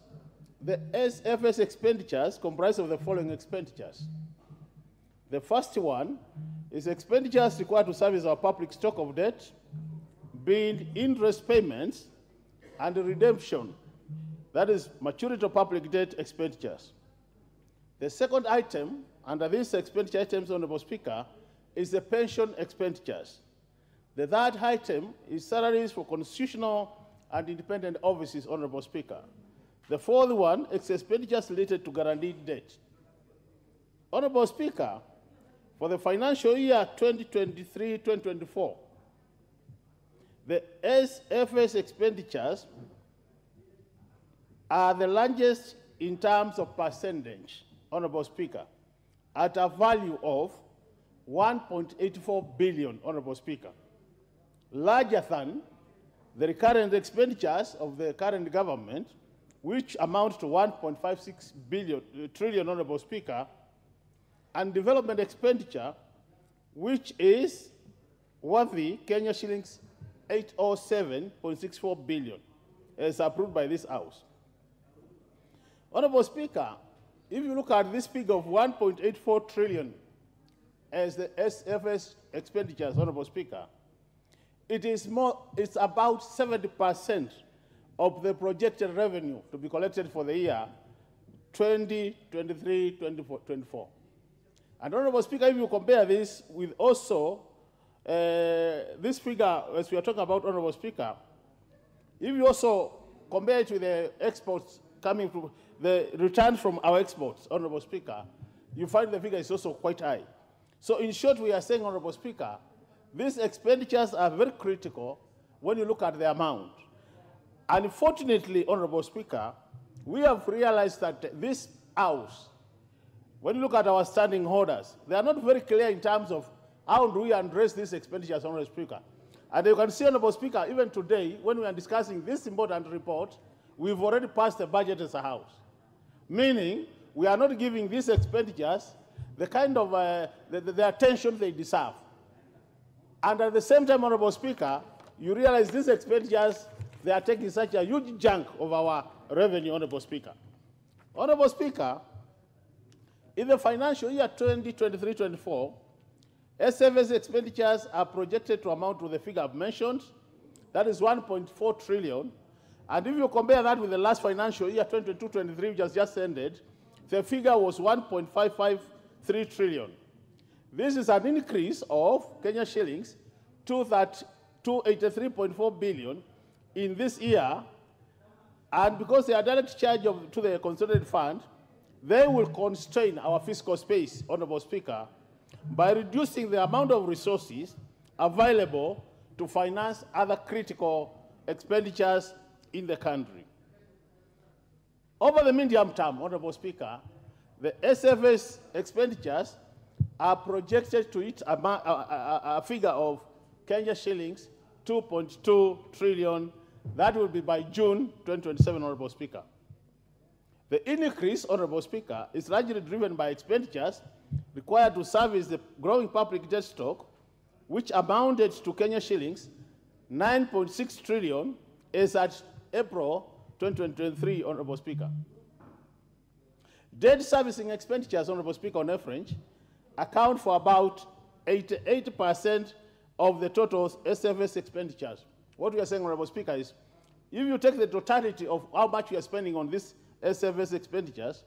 the SFS expenditures comprise of the following expenditures. The first one is expenditures required to service our public stock of debt, being interest payments and redemption, that is maturity of public debt expenditures. The second item under these expenditure items, Honorable Speaker, is the pension expenditures. The third item is salaries for constitutional and independent offices, Honorable Speaker. The fourth one is expenditures related to guaranteed debt. Honorable Speaker, for the financial year 2023-2024, the SFS expenditures are the largest in terms of percentage, Honorable Speaker, at a value of 1.84 billion, Honorable Speaker, larger than the recurrent expenditures of the current government, which amount to 1.56 trillion, Honorable Speaker, and development expenditure, which is worthy Kenya shillings 807.64 billion, as approved by this House. Honorable Speaker, if you look at this figure of 1.84 trillion as the SFS expenditures, Honorable Speaker, it's about 70% of the projected revenue to be collected for the year 2023-24. And Honorable Speaker, if you compare this with also this figure, as we are talking about, Honorable Speaker, if you also compare it with the exports coming from the returns from our exports, Honorable Speaker, you find the figure is also quite high. So in short, we are saying, Honorable Speaker, these expenditures are very critical when you look at the amount. Unfortunately, Honorable Speaker, we have realized that this House, when you look at our standing orders, they are not very clear in terms of how do we address these expenditures, Honorable Speaker. And you can see, Honorable Speaker, even today, when we are discussing this important report, we've already passed the budget as a House, meaning we are not giving these expenditures the kind of the attention they deserve. And at the same time, Honorable Speaker, you realize these expenditures, they are taking such a huge chunk of our revenue, Honorable Speaker. Honorable Speaker, in the financial year 2023-24, SFS expenditures are projected to amount to the figure I've mentioned, that is 1.4 trillion. And if you compare that with the last financial year, 2022-23, which has just ended, the figure was 1.553 trillion. This is an increase of Kenya shillings to 83.4 billion in this year. And because they are direct charge to the Consolidated Fund, they will constrain our fiscal space, Honorable Speaker, by reducing the amount of resources available to finance other critical expenditures in the country. Over the medium term, Honorable Speaker, the SFS expenditures are projected to hit a figure of Kenya shillings 2.2 trillion. That will be by June 2027, Honorable Speaker. The increase, Honorable Speaker, is largely driven by expenditures required to service the growing public debt stock, which amounted to Kenya shillings 9.6 trillion as at April 2023, Honorable Speaker. Debt servicing expenditures, Honorable Speaker, on average, account for about 88% of the total SFS expenditures. What we are saying, Honorable Speaker, is if you take the totality of how much we are spending on these SFS expenditures,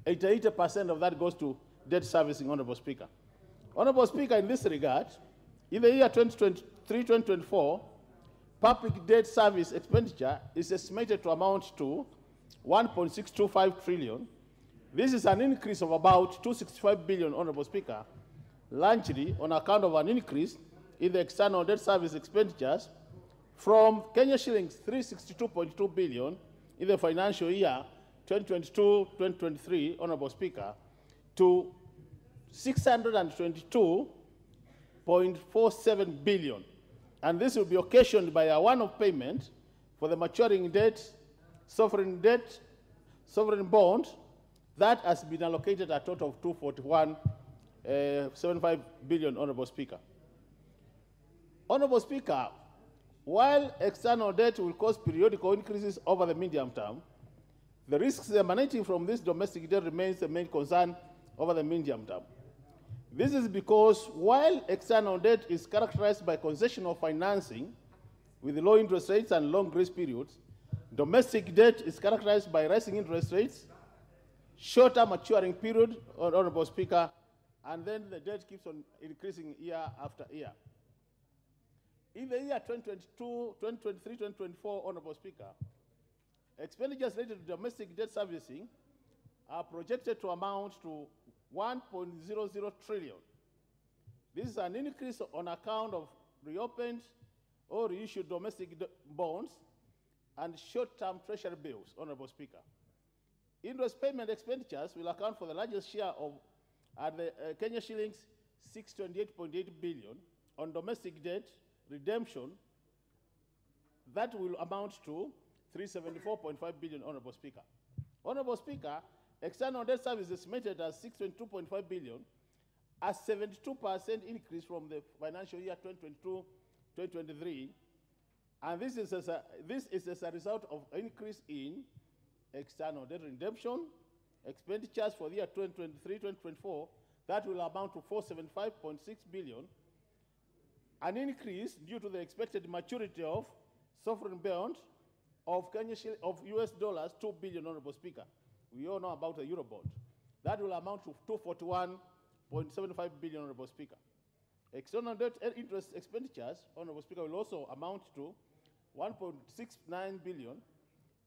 88% of that goes to debt servicing, Honorable Speaker. Honorable Speaker, in this regard, in the year 2023-2024, public debt service expenditure is estimated to amount to 1.625 trillion. This is an increase of about 265 billion, Honorable Speaker, largely on account of an increase in the external debt service expenditures from Kenya shillings 362.2 billion in the financial year 2022-2023, Honorable Speaker, to 622.47 billion. And this will be occasioned by a one-off payment for the maturing debt, sovereign bond, that has been allocated a total of 241.75 billion, Honorable Speaker. Honorable Speaker, while external debt will cause periodical increases over the medium term, the risks emanating from this domestic debt remains the main concern over the medium term. This is because while external debt is characterized by concessional financing with low interest rates and long grace periods, domestic debt is characterized by rising interest rates, shorter maturing period, Honorable Speaker, and then the debt keeps on increasing year after year. In the year 2022, 2023, 2024, Honorable Speaker, expenditures related to domestic debt servicing are projected to amount to 1.00 trillion. This is an increase on account of reopened or reissued domestic bonds and short-term treasury bills, Honorable Speaker. Interest payment expenditures will account for the largest share of the Kenya shillings 628.8 billion on domestic debt redemption. That will amount to 374.5 billion, Honorable Speaker. Honorable Speaker, external debt service is estimated as 622.5 billion, a 72% increase from the financial year 2022-2023, and this is as a result of an increase in external debt redemption expenditures for the year 2023-2024 that will amount to 475.6 billion, an increase due to the expected maturity of sovereign bond of US dollars 2 billion, Honorable Speaker. We all know about the Euro bond. That will amount to 241.75 billion, Honorable Speaker. External debt interest expenditures, Honorable Speaker, will also amount to 1.69 billion,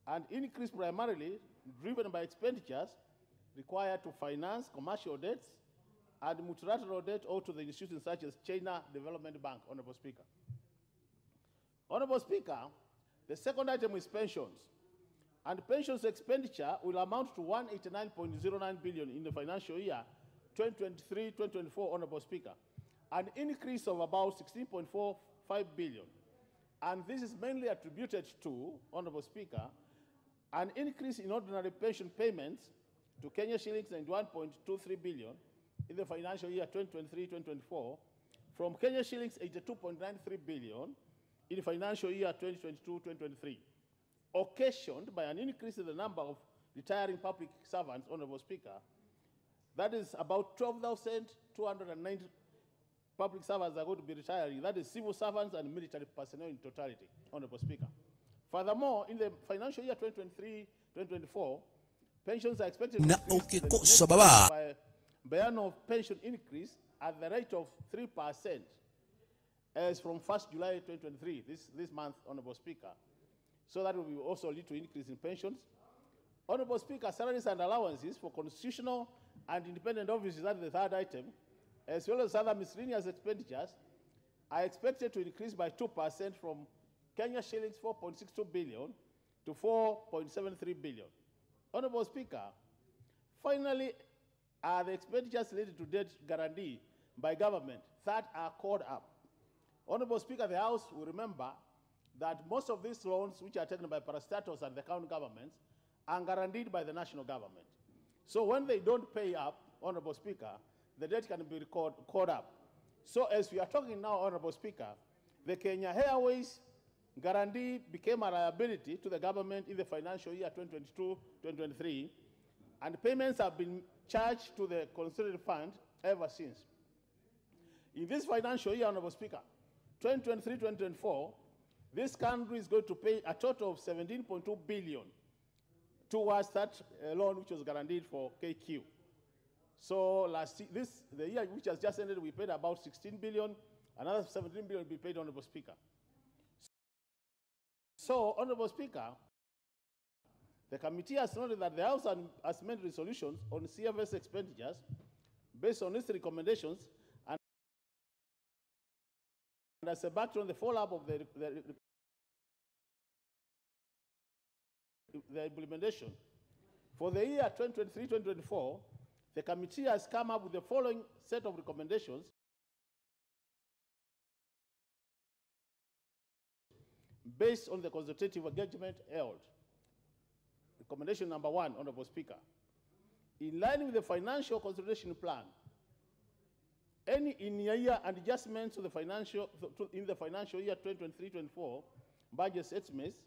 an increase primarily driven by expenditures required to finance commercial debts and multilateral debt owed to the institutions such as China Development Bank, Honorable Speaker. Honorable Speaker, the second item is pensions. And pensions expenditure will amount to 189.09 billion in the financial year 2023-2024, Honorable Speaker, an increase of about 16.45 billion. And this is mainly attributed to, Honorable Speaker, an increase in ordinary pension payments to Kenya shillings 91.23 billion in the financial year 2023-2024 from Kenya shillings 82.93 billion in the financial year 2022-2023, occasioned by an increase in the number of retiring public servants, Honorable Speaker. That is about 12,290 public servants are going to be retiring. That is civil servants and military personnel in totality, Honorable Speaker. Furthermore, in the financial year 2023-2024, pensions are expected to increase by biannual pension increase at the rate of 3% as from 1st July 2023, this month, Honorable Speaker. So that will also lead to increase in pensions. Honorable Speaker, salaries and allowances for constitutional and independent offices, that is the third item, as well as other miscellaneous expenditures, are expected to increase by 2% from Kenya shillings 4.62 billion to 4.73 billion. Honorable Speaker, finally, are the expenditures related to debt guarantee by government that are called up. Honorable Speaker, the House will remember that most of these loans, which are taken by parastatals and the county governments, are guaranteed by the national government. So when they don't pay up, Honorable Speaker, the debt can be called up. So as we are talking now, Honorable Speaker, the Kenya Airways guarantee became a liability to the government in the financial year 2022-2023, and payments have been charged to the consolidated fund ever since. In this financial year, Honorable Speaker, 2023-2024, this country is going to pay a total of 17.2 billion towards that loan which was guaranteed for KQ. So the year which has just ended, we paid about 16 billion. Another 17 billion will be paid, Honorable Speaker. So, Honorable Speaker, the committee has noted that the House has made resolutions on CFS expenditures based on its recommendations, and as a background, the follow-up of the implementation. For the year 2023-2024, the committee has come up with the following set of recommendations based on the consultative engagement held. Recommendation number 1, Honorable Speaker. In line with the financial consolidation plan, any in-year adjustments to the in the financial year 2023-24 budget estimates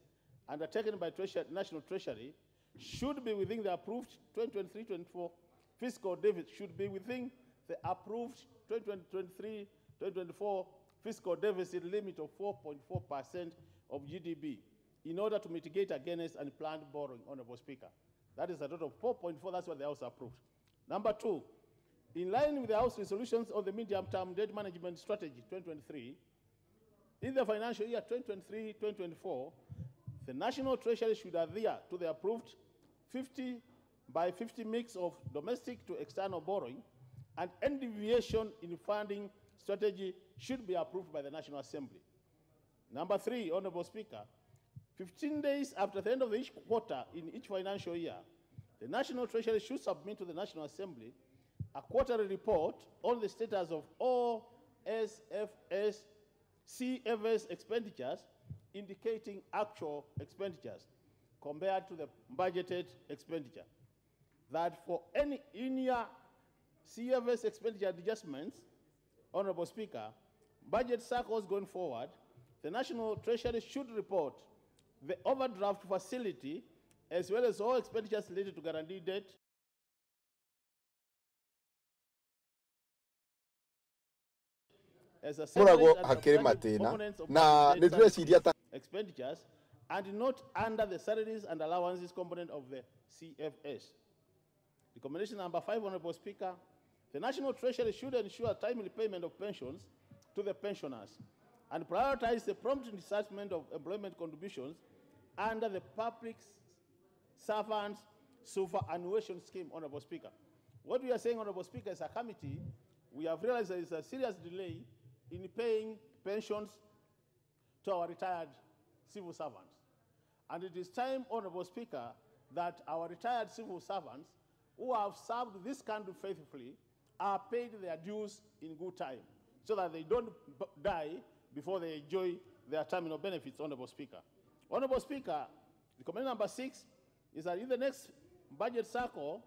undertaken by National Treasury should be within the approved 2023-24 fiscal deficit, should be within the approved 2023-2024 fiscal deficit limit of 4.4% of GDP in order to mitigate against unplanned borrowing, Honorable Speaker. That is a total of 4.4, that's what the House approved. Number 2, in line with the House resolutions on the medium-term debt management strategy 2023, in the financial year 2023-2024, the National Treasury should adhere to the approved 50 by 50 mix of domestic to external borrowing, and any deviation in funding strategy should be approved by the National Assembly. Number 3, Honorable Speaker, 15 days after the end of each quarter in each financial year, the National Treasury should submit to the National Assembly a quarterly report on the status of all CFS expenditures, indicating actual expenditures compared to the budgeted expenditure. That for any in-year CFS expenditure adjustments, Honorable Speaker, budget cycles going forward, the National Treasury should report the overdraft facility as well as all expenditures related to guaranteed debt as a separate components of expenditures and not under the salaries and allowances component of the CFS. Recommendation number 5, Honorable Speaker, the National Treasury should ensure timely payment of pensions to the pensioners and prioritize the prompt disbursement of employment contributions under the Public Servants Superannuation Scheme, Honorable Speaker. What we are saying, Honorable Speaker, as a committee, we have realized there is a serious delay in paying pensions to our retired civil servants. And it is time, Honorable Speaker, that our retired civil servants who have served this country faithfully are paid their dues in good time so that they don't die before they enjoy their terminal benefits, Honorable Speaker. Honorable Speaker, recommendation number 6 is that in the next budget cycle,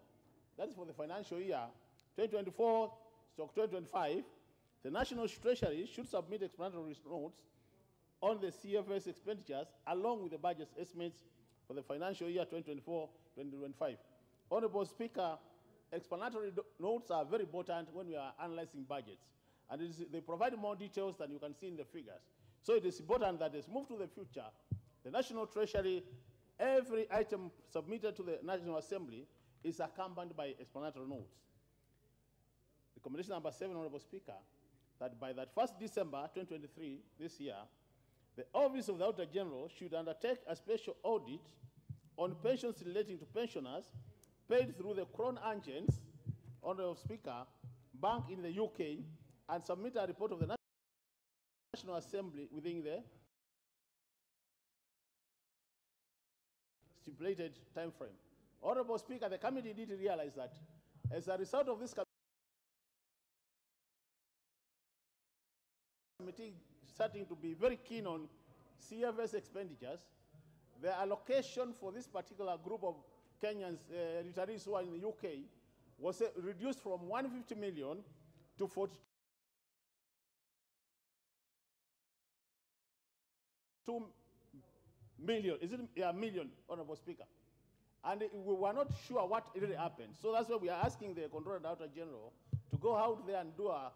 that is for the financial year 2024-2025, the National Treasury should submit explanatory notes on the CFS expenditures along with the budget estimates for the financial year 2024-2025. Honorable Speaker, explanatory notes are very important when we are analyzing budgets, and they provide more details than you can see in the figures. So it is important that as move to the future, the National Treasury, every item submitted to the National Assembly is accompanied by explanatory notes. Recommendation number 7, Honorable Speaker, that by that 1st December 2023, this year, the Office of the Auditor General should undertake a special audit on pensions relating to pensioners paid through the Crown Agents, Honorable Speaker, bank in the UK, and submit a report of the National Assembly within the stipulated time frame. Honorable Speaker, the committee did realize that as a result of this committee starting to be very keen on CFS expenditures, the allocation for this particular group of Kenyans, retirees who are in the UK, was reduced from 150 million to 42 million. Is it a million, Honorable Speaker? And we were not sure what really happened. So that's why we are asking the Controller and Auditor General to go out there and do a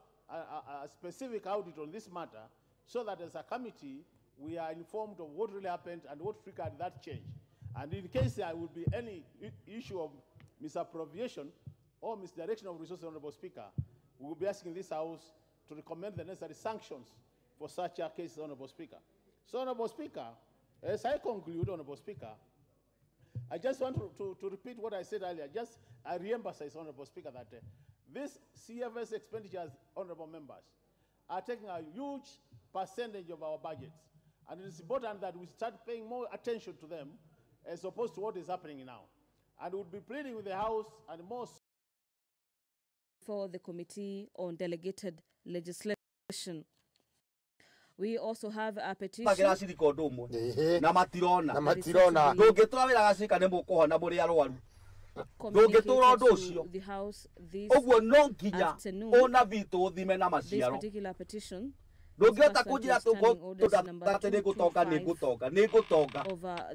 specific audit on this matter so that as a committee, we are informed of what really happened and what triggered that change. And in case there will be any issue of misappropriation or misdirection of resources, Honorable Speaker, we will be asking this House to recommend the necessary sanctions for such a case, Honorable Speaker. So, Honorable Speaker, as I conclude, Honorable Speaker, I just want to repeat what I said earlier. I re-emphasize, Honorable Speaker, that these CFS expenditures, Honorable Members, are taking a huge percentage of our budgets. And it is important that we start paying more attention to them as opposed to what is happening now. And we'll be pleading with the House and more for the Committee on Delegated Legislation. We also have a petition. Communicated to the House this afternoon. This particular petition. Ndungĩhota kũnjĩra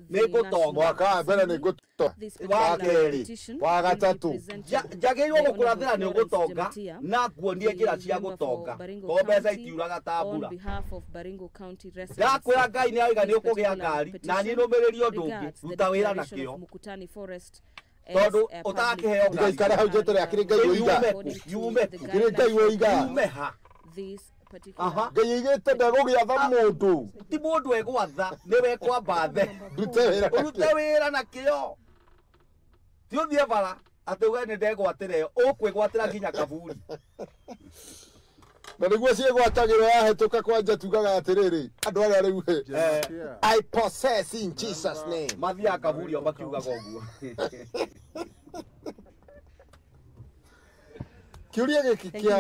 nĩgũtoka mwaka wa mbere nĩgũtoka wa kerĩ wa gatatũ njagĩrĩirwo gũkũrathĩra nĩũgũtonga na kuonie njĩra cia gũtonga tondũ mbeca itiuraga ta mbura. Ndakwĩra Ngai nĩ aiga nĩũkũgĩa ngari na niĩ nũmĩrĩrie ũndũ ũngĩ ruta wĩra na kĩo tondũ ũtakĩheo ngari ikare hau njĩtĩre akĩrĩ Ngai yume kĩrĩ Ngai woiga yume ha Ngai igĩte ndegũgĩatha mũndũ ti mũndũ egwatha nĩwe kwamba the ũrute wĩra na kĩo ti ũthiĩ bara atĩ uge nĩ ndegwatĩra ũkwĩgwatĩra nginya kaburi na nĩguo ciĩgwatagĩrwo yahĩtũka kwanja tugaga atĩrĩrĩ andũ arĩa rĩu I possess in Jesus name mathiaga kaburi o makiugaga ũguo. Kiuria gĩkĩ kĩa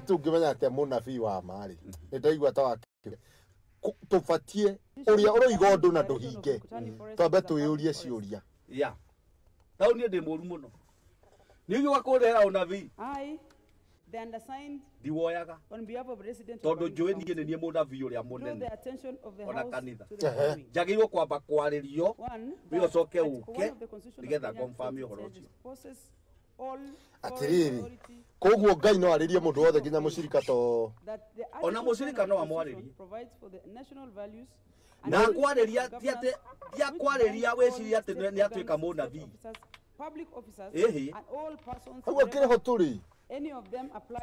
tũngĩmenya atĩ mũnabii wa marĩ nĩ ndaigua ta wa tũbatie ũrĩa ũroiga ũndũ na ndũhinge twambe twĩyũrie ciũria tau niĩ ndĩ mũru mũno nĩguo gakũrehera ũnabii the undersigned ndiwoyaga on behalf of resident tondũ njũĩ niĩ nĩ niĩ mũnabii ũrĩa mũnene ona kanitha njagĩrĩirwo kwamba kwarĩrio nĩ ũcoke ũke nĩgetha confirm ũhoro ũcio. Atiriri koguo Ngai no arĩrie mũndũ wothe nginya mũcirika to ona mũcirika no amwarĩrie na kwarĩria ti atĩ dia kwarĩria wĩciria atĩ nĩ atuĩka mũnabii ũguo kĩrĩho tũrĩ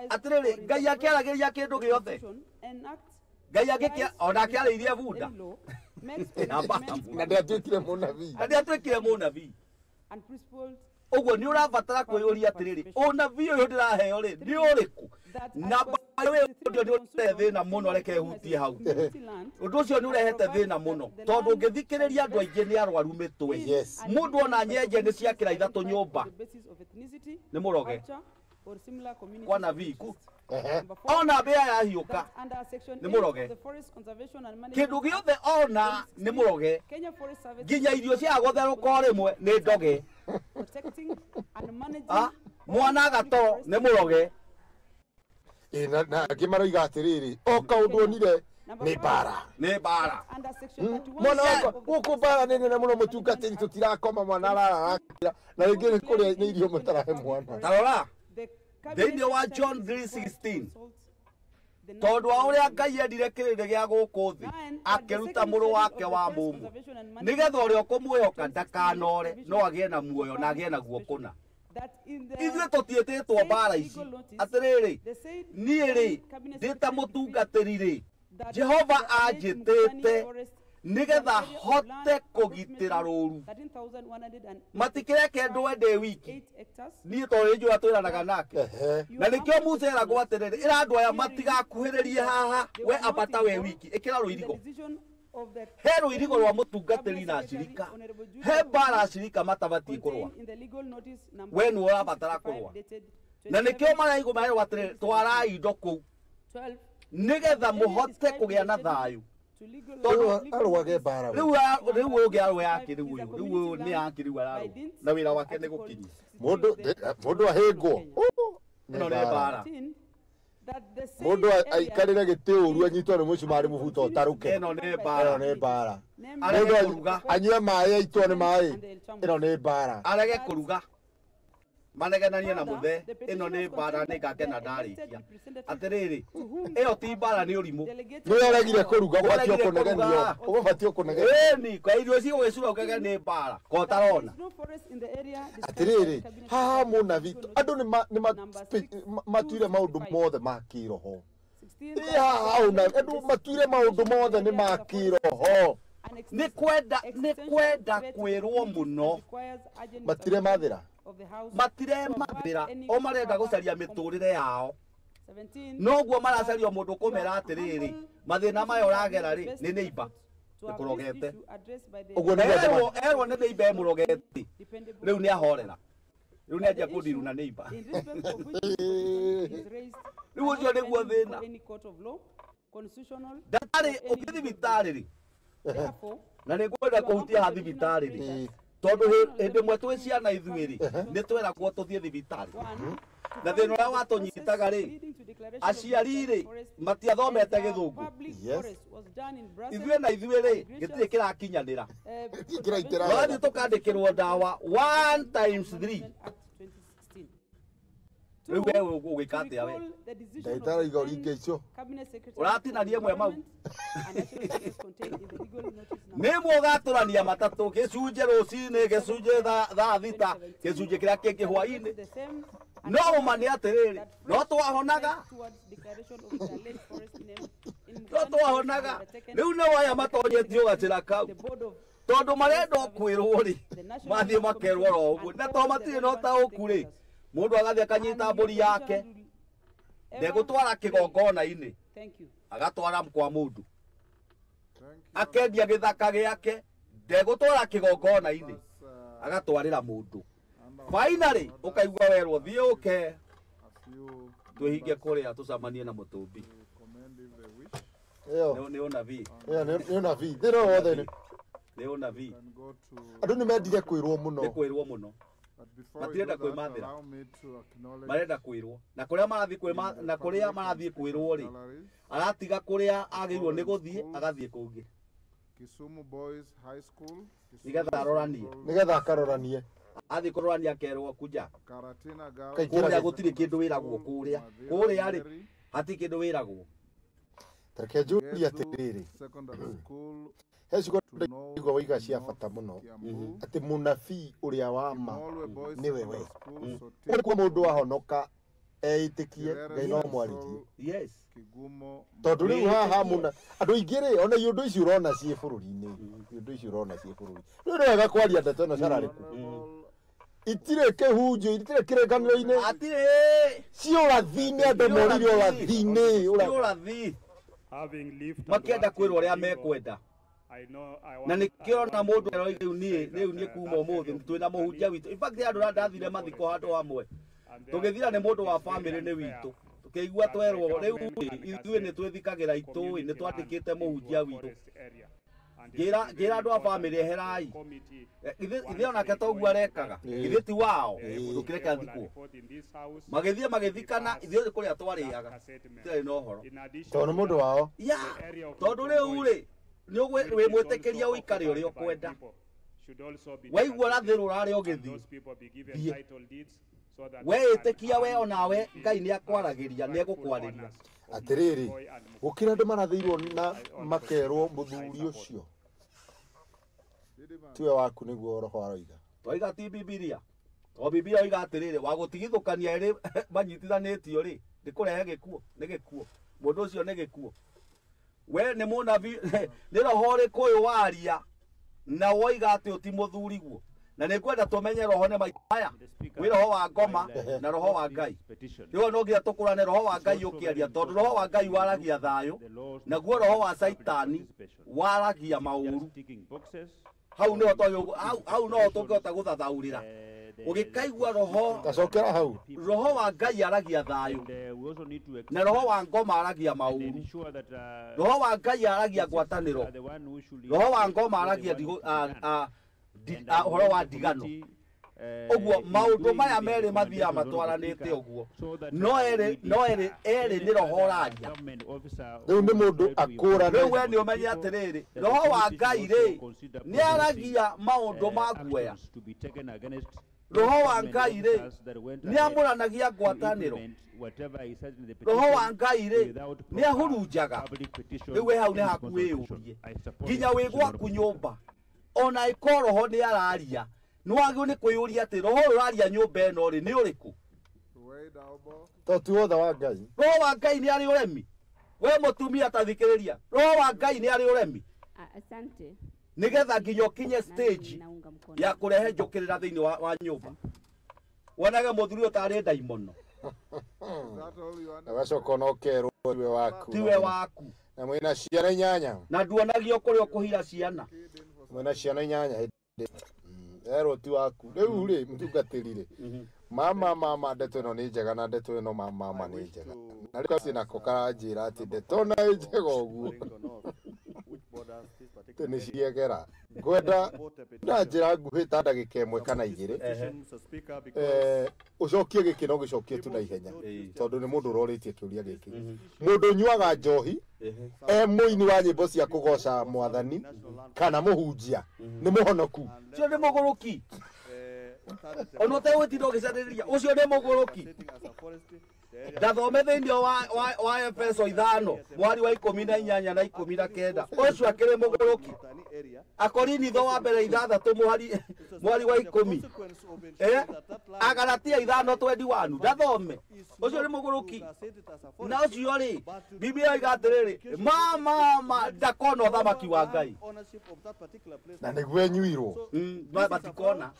atĩrĩrĩ Ngai akĩaragĩria kĩndũ gĩothe Ngai agĩkia ona akĩarĩirie bunda na ndĩatuĩkire mũnabii ũguo nĩ ũrabatara kwĩyũria atĩrĩrĩ ũnabii ũyũ ndĩraheo rĩ nĩ ũrĩkũ na wĩ ũndũ nĩ ũrehete thĩna mũno reke hutie hau ũndũ ũcio nĩ ũrehete thĩna mũno tondũ ũngĩthikĩrĩria andũ aingĩ nĩ arwaru mĩtwe mũndũ ona nyenje nĩ ciakĩra ithatũ nyũmba nĩ mũroge kwa nabii ku ona mbĩa yahiũka nĩ mũroge kĩndũ gĩothe ona nĩ mũroge nginya irio cia gũtherũka rĩmwe nĩ ndoge mwana gatoro nĩ mũroge na angĩ maroiga atĩrĩrĩ o kaũndũ onire nĩ mbara mwana wakwa gũkũ mbara nĩ nene mũno mũtungatĩri tũtirakoma mwana ararakĩra na rĩngĩ nĩ kũrĩa nĩ irio mũtarahe mwana tarora thĩinĩ wa John 3:16 tondũ wa ũrĩa Ngai endire kĩrĩndĩ gĩa gũkũ thĩ akĩruta mũrũ wake wa mũmũ nĩgetha ũrĩa ũkũmwĩhoka ndakanore no agĩe na muoyo na agĩe naguo kũna. Ithuĩ tũtiĩtĩtwo mbara ici atĩrĩrĩ niĩ rĩ ndĩ ta mũtungatĩri rĩ Jehova anjĩtĩte nĩgetha hote kũgitĩra rũru matikĩreke ndũe ndĩ wiki niĩ tondũ njũĩ atwĩranaga nake na nĩkĩo Musa eragwo atĩrĩrĩ ĩra andũ aya matigakuhĩrĩrie haha we ambata we wiki ĩkĩra rũirigo he rũirigo rwa mũtungatĩri na acirika he mbara acirika matabatiĩ kũrũa we nĩ ũrabatara kũrũa na nĩkĩo maraigũ maherwo atĩrĩrĩ twarai indo kũu nĩgetha mũhote kũgĩa na thayũ arwage mbara rĩu ũngĩ arwe yake rĩu nĩ yake rĩu ararwo na wĩra wake nĩ gũkinyia mũndũ ahĩngwo ĩno nĩ mbara mũndũ aikarĩre gĩtĩ ũru anyitwo nĩ mũcumarĩ mũbuto ũtarũke ĩno nĩ mbara mũndũ anyue maĩ aitwo nĩ maĩ ĩno nĩ mbara arege kũruga manegenanie na muthe ino ni mbara ni ngake na ndarikia atiriri iyo ti mbara ni urimu ni aregire kuruga ubatio kunegenio ubatio kunegenio ni kwa irio cio gwicura ukege ni mbara ko tarona atiriri haha muna vitu andu ni matuire maundu mothe ma kiroho haha una andu matuire maundu mothe ni ma kiroho ni kwenda kwirwo muno matire mathira o marenda gucaria miturire yao noguo maracaria mundu kumera atiriri mathina mayo ragera ri ni neiba nikurogete uguo erwo ni neiba emurogete riu ni ahorera riu ni anjia kundiru na neiba riu ucio niguo thina ndatari ukithibitari ri na nä ngwenda kå hutia ha thibitarä rä tondå hä ndä mwe twä ciana ithuä rä nä tweragwo tå thiä thibitarä na thä na å rä a watå nyitaga rä aciari rä matiathomete gä thå ngå ithuä na ithuä rä gä tirä kä rakinyanä ra wathiä tå kandä kä rwo ndawa 1×3 rä u we å gä ka atä a we ndagätarä iga å ringä icio å ratinanie mwe mau nä mwe å gatå rania matatå gä cunjä rå cinä gä cunjä thaa thita gä cunjä kä rä a kä ngä hwainä no å ma nä atä rä rä no twahonaga rä u nä waya matonyetie å gacä ra kau tondå marenda kwä rwo rä mathiä makerwo ro å guo na to matirä na å taå ku rä må ndå agathiä akanyita mbå ri yake ndegå twara kä gongona-inä agatwara kwa må ndå akendia gä thaka gä ake ndegå twara kä gongona-inä agatwarä ra må ndå fainarä å kaigua werwo thiä å ke twä hinge kå rä a tå camanie na må tå mbi nä å nabii nä nabii thä ra wothe nä å nabii andå nä mendire kwä rwo må nä no kwä rwo må no matirenda kwä mathä ra marenda kwä rwo na kå rä a marathiä kwä rwo rä aratiga kå rä a agä irwo nä gå thiä agathiä kå ngä nä getha aroranie nä getha akaroranie athiä kå rorania akerwo kunja kå rä a gå tirä kä ndå wä ragwo kå rä a rä hatirä kä ndå wä ragwo tareke njũrie atĩrĩrĩ he ciugo igua waiga cia bata mũno atĩ mũnabii ũrĩa wa ma nĩwe we ũrĩkuo mũndũ ahonoka eitĩkie Ngai no mwarĩrie tondũ rĩu haha mũna andũ aingĩ rĩ ona iũndũ ici ũrona ciĩ bũrũri-inĩ iũndũ ici ũrona ciĩ bũrũri rĩu nĩ wega kwaria ndeto ĩno cararĩku itirĩ kĩhunjio itirĩ kĩrĩkanĩro-inĩ ciũrathi-inĩ andũ morire ũrathi makĩenda kwĩrwo ũrĩa mekwenda na nä kä ona må ndå rä u niä kuma må thä twä na må hunjia witå andå ndathire mathiko handå hamwe tå gä thira nä må ndå wa bamä nä witå tå kä igua twerwo rä u ithuä nä twä thikagä ra itå nä twandä kä te må hunjia witå ngä ra andå a bamä rä eherai ithe onake toguo arekaga ithe ti wao ndå kä reke athikwo magä thiä magä thikana ithuä kå rä a twarä aga tirarä na å horo tondå nä må ndå wao tondå rä u rä wä mwä tä kä ria å ikare å rä a å kwenda waigua rathä rå rarä a å gä thiä we ä tä kia we onawe Ngai nä akwaragä ria nä egå kwarä ria atä rä rä gå kä ra andå marathä irwo na makerwo må thuri å cio tiwe waku nä guo roho aroiga twaiga ti bibilia o bibilia oiga atä rä rä wagå tigithå kania erä manyitithanä tio rä nä kå rehe gä kuo nä gä kuo må ndå å cio nä gä kuo we nä må nabi nä roho rä kå yå waria na woiga atä å ti må thuri guo na nä kwenda tå menye roho nä maya wä roho wa ngoma na roho wa Ngai rä no nginya tå kå rane roho wa Ngai å kä aria tondå roho wa Ngai waragia thayå naguo roho wa caitani waragia maåru hau no tå ngä hota gå thathaurä ra å gä kaigua roho gacokera hau roho wa Ngai aragia thayå na roho wa ngoma aragia maũru roho wa Ngai aragia ngwatanä ro roho wa ngoma aragia horo wa ndigano ũguo maũndũ maya merĩ mathiaga matwaranĩte ũguo no erĩ nĩ roho ũraria rĩu nĩ mũndũ akũrana rĩu we nĩ ũmenye atĩrĩrĩ roho wa Ngai rĩ nĩ aragia maũndũ ma guoya roho wa Ngai ri ni amuranagia ngwataniro roho wa Ngai ri ni ahurunjaga riu we hau ni haku wiyurie nginya wi gwaku nyumba ona iko roho ni araria ni wagio ni kwiyuria ati roho uraria nyumba eno ri ni uriku to tu othe wa Ngai roho wa Ngai ni ari uremi we mutumia tathikiriria roho wa Ngai ni ari uremi asante nigetha nginya kinye stage ya kurehe njukirira thiini wa nyumba wonage muthuri utari ndaimono agacoka no kerwo tiwe waku na mwina ciana inyanya na nduonagio kuria ukuhira ciana mwina ciana inyanya erwo ti waku riu ri mutungatirire mama ndeto ino ni njega na ndeto ino mama ni njega na riu cina ko karanjira ati ndeto na njega uguo ni ciegera ngwenda na njira nguhi ta ndagika imwe kana igiri ucokie gikino gicokie tu na ihenya tondu ni mundu uroritie kiuria giki mundu nyuaga njohi muini wa nyimbo cia kugoca mwathani kana muhunjia ni muhonoku cio ni muguruki ono te wetiro gicaniriria ucio ni muguruki ndathome thiini wa Efeso 5 mwari wa 18 na 19 ucio akiri muguruki Akorini tho wa mbere 6 mwari wa 10 Agalatia 5:21 ndathome ucio ni muguruki na ucio ri Biblia igatiriri mama ndakona thamaki wa Ngai na niguo enyuirwo batikona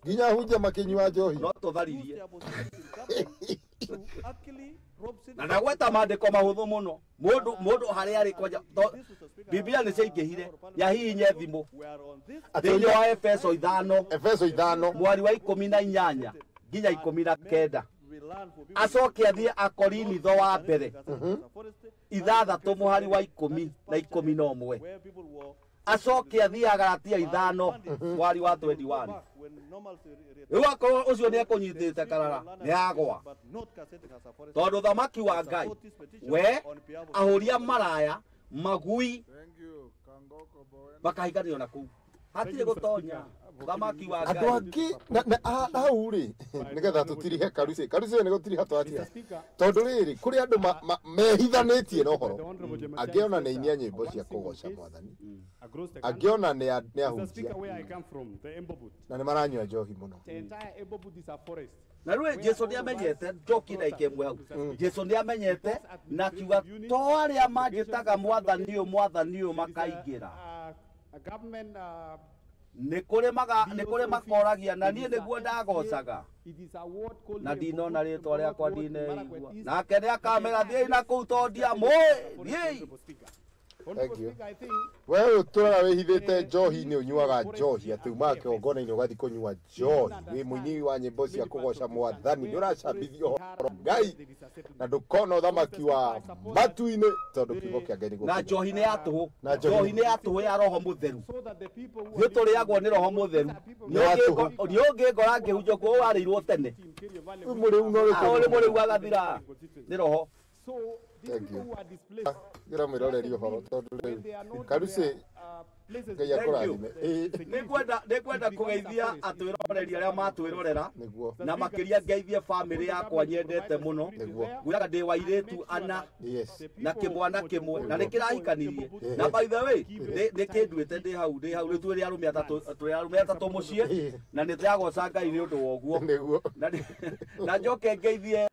nginya hunja makinywa njohi no tutharirie na ndagweta maandiko mahuthu muno mundu hari ari kwanja Biblia ni ciingihire ya hihinye thimu thiini wa Efeso 5 mwari wa 18 nginya 19 acoke athie Akorini tho wa mbere 6 mwari wa 10 na 11 acoke athie Agalatia 5 mwari wa 21 riu akorwo ucio ni ekunyitite karara ni agwa tondu thamaki wa Ngai we ahuria maraya magui bakahikanio na kuu hatire gutonya thamaki wa Ngai andu angi au ri nigetha tutirihe karuce ni gutiriha twatia tondu riri kuri andu mehithanitie no horo angiona ni inia nyimbo cia kugoca mwathani angiona ni ahunjia na ni maranyua njohi muno na rwe Jesu ni amenyete njoki na ikemwe hau Jesu ni amenyete na kiuga to aria manjitaga mwathani uyu makaingira nä kå rä makoragia na niä nä guo ndagocaga na ndinona rä twa rä akwa ndineigua nake nä akamera thiäi na kå u to ndiamå thiäi we å tå raga wä hithä te njohi-inä å nyuaga njohi atä umaga kä gongona-inä å gathiä kå nyua njohi wä må inyi wa nyä mbo cia kå goca mwathani nä å racambithia å horo Ngai na ndå kona å thamaki wa matu-inä tondå kiugo kä a Ngai na njohi nä ya tå njohi nä ya tå ya roho må theru thiä tå rä agwo nä roho må theru nä å ngä ngora ngä hunjwo kuo warä irwo tene må rä u no rä må rä u agathira nä roho gira mwä roreri å horo tondå rä u karucä Ngai akå rathime nä kwenda kå geithia atwä roreri arä a matwä rorera na makä ria ngeithie bamä yakwa nyendete må no nguyaga ndä wairä tu ana na kä mwana kä mwe na nä kä rahikanirie na by the way nä kä nduä te ndä hau nä twä rä arå atatå må ciä na nä tåragoca Ngai nä å ndå wa å guo na njoke ngeithie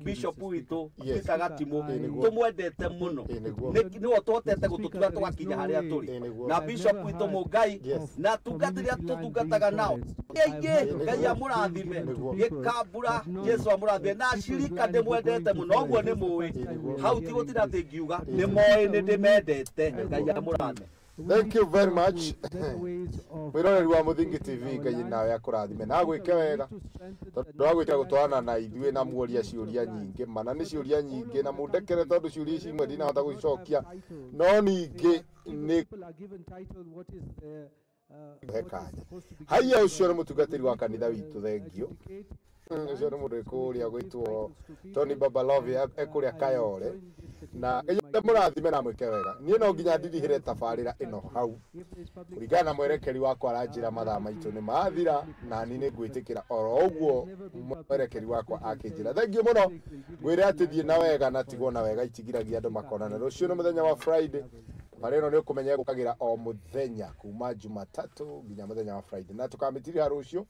Bishop witå Peter Gatimå tå mwendete må no nä wo twotete gå tå tua tå gakinya harä a tå rä na Bishop witå må Ngai na tungatä rä a tå tungataga nao aingä Ngai amå rathime gä kambura Jesu amå rathime na cirika ndä mwendete må no å guo nä må ä hau ti gå tinda atä ngiuga nä moä nä ndä mendete Ngai amå rathime. Thank you very much. Mwiroreri wa Muthingi TV Ngai nawe akurathime na gwike wega tondu wa gwikira gutwarana na ithuĩ na muoria ciũria nyingĩ mana nĩ ciũria nyingĩ na mundekere tondu ciũria ici imwe ndinahota gũcicokia no ningĩ nĩ hekanya haiya ũcio nĩ mũtungatĩri wa kanitha witũ thengio ucio nä må ndå ä kå rä a gwä two Tony Babalovi ekå rä a Kayole na må rathime na mwä ke wega niä no nginya ndirihä re tabarä ra ä no hau kå ringana na mwerekeri wakwa aranjä ra mathaa maitå nä mathira na ni nä ngwä tä kä ra oro å guo mwerekeri wakwa akä njä ra thengio må no ngwä re atä thiä na wega na tigwo na wega itigiragia andå makonana rå cio nä må thenya wa Friday tabarä ä no nä å kå menya gå kagä ra o må thenya kuma Jumatatå nginya må thenya wa Friday na tå kamä tiriha rå cio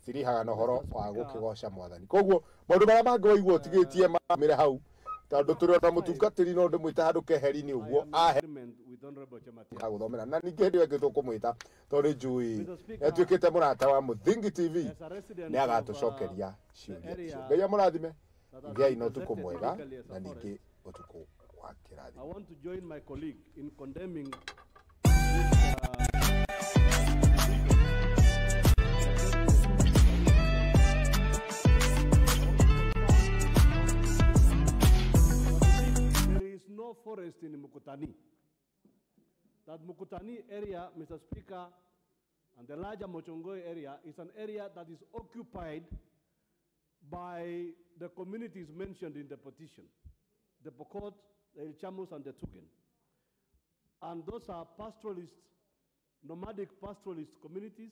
tirihaga na horo wa gå kä goca mwathani koguo maå ndå marä a mangä waigua å tigä tie mamä re hau tondå tå rä ona må tungatä ri no ndä mwä te handå keheri-inä å guo agå thomera na ningä hä ndä ä yo ä ngä tå kå mwä ta tondå nä njå ä atuä kä te må rata wa må thingi TV nä agatå cokeria ciå ria icio ngai amå rathime ngiai na å tukå mwega na ningä å tukå wa kä rathimo. I want to join my colleague in condemning no forest in Mukutani. That Mukutani area, Mr. Speaker, and the larger Mochongoi area is an area that is occupied by the communities mentioned in the petition, the Pokot, the Ilchamus, and the Tugen. And those are pastoralists, nomadic pastoralist communities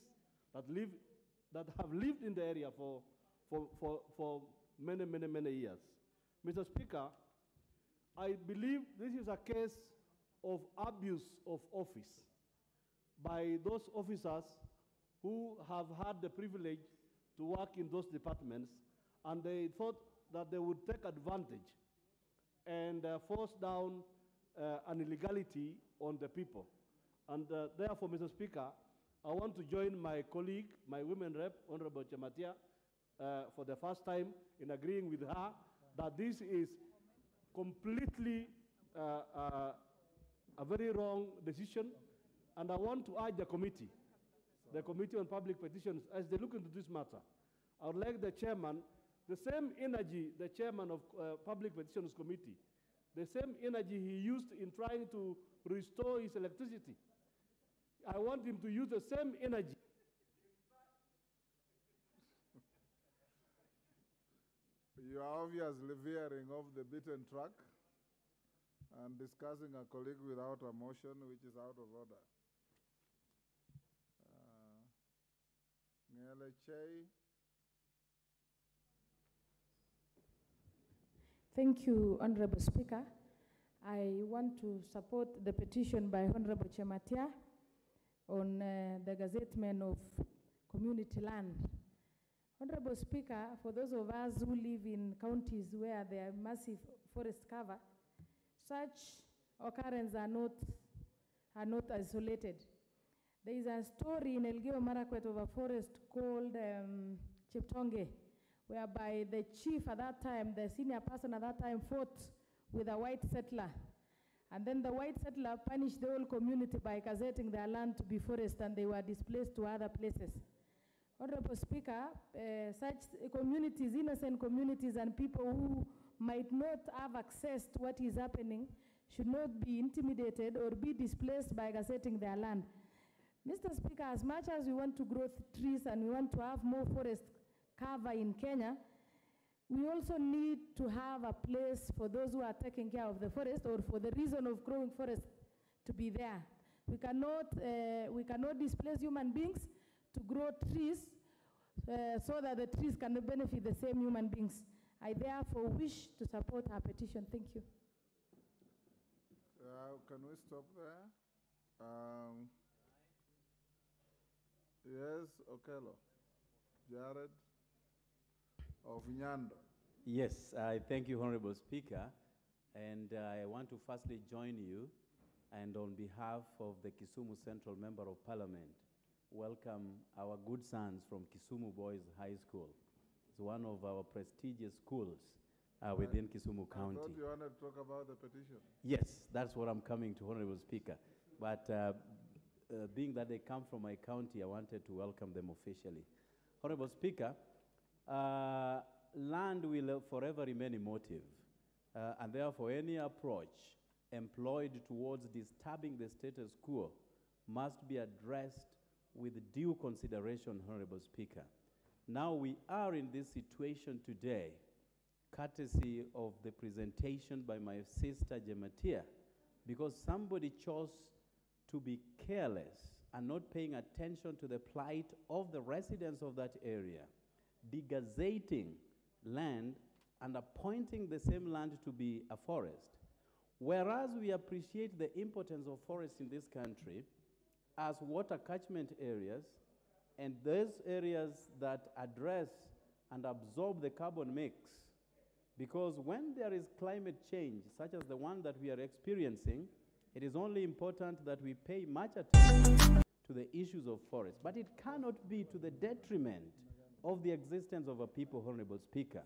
that have lived in the area for many years. Mr. Speaker, I believe this is a case of abuse of office by those officers who have had the privilege to work in those departments, and they thought that they would take advantage and force down an illegality on the people. And therefore, Mr. Speaker, I want to join my colleague, my women rep, Honorable Chematia, for the first time in agreeing with her that this is completely a very wrong decision, and I want to urge the Committee on Public Petitions, as they look into this matter, I would like the chairman, the same energy, the chairman of Public Petitions Committee, the same energy he used in trying to restore his electricity. I want him to use the same energy. You are obviously veering off the beaten track and discussing a colleague without a motion, which is out of order. Ngele Chei. Thank you, Honorable Speaker. I want to support the petition by Honorable Chematia on the gazettement of community land. Honorable Speaker, for those of us who live in counties where there are massive forest cover, such occurrences are not isolated. There is a story in Elgeyo Marakwet of a forest called Cheptonge, whereby the chief at that time, the senior person at that time, fought with a white settler. And then the white settler punished the whole community by gazetting their land to be forest, and they were displaced to other places. Honorable Speaker, such communities, innocent communities, and people who might not have access to what is happening should not be intimidated or be displaced by gazetting their land. Mr. Speaker, as much as we want to grow trees and we want to have more forest cover in Kenya, we also need to have a place for those who are taking care of the forest, or for the reason of growing forest, to be there. We cannot displace human beings to grow trees so that the trees can benefit the same human beings. I therefore wish to support our petition. Thank you. Can we stop there? Yes, Okello. Jared of Nyando. Yes, I thank you, Honorable Speaker, and I want to firstly join you, and on behalf of the Kisumu Central Member of Parliament, welcome our good sons from Kisumu Boys High School. It's one of our prestigious schools within Kisumu County. I thought you wanted to talk about the petition. Yes, that's what I'm coming to, Honorable Speaker. But being that they come from my county, I wanted to welcome them officially. Honorable Speaker, land will forever remain emotive, and therefore any approach employed towards disturbing the status quo must be addressed with due consideration, Honorable Speaker. Now we are in this situation today, courtesy of the presentation by my sister Gematia, because somebody chose to be careless and not paying attention to the plight of the residents of that area, degazetting land and appointing the same land to be a forest. Whereas we appreciate the importance of forests in this country as water catchment areas, and those areas that address and absorb the carbon mix. Because when there is climate change, such as the one that we are experiencing, it is only important that we pay much attention to the issues of forests. But it cannot be to the detriment of the existence of a people, Honorable Speaker.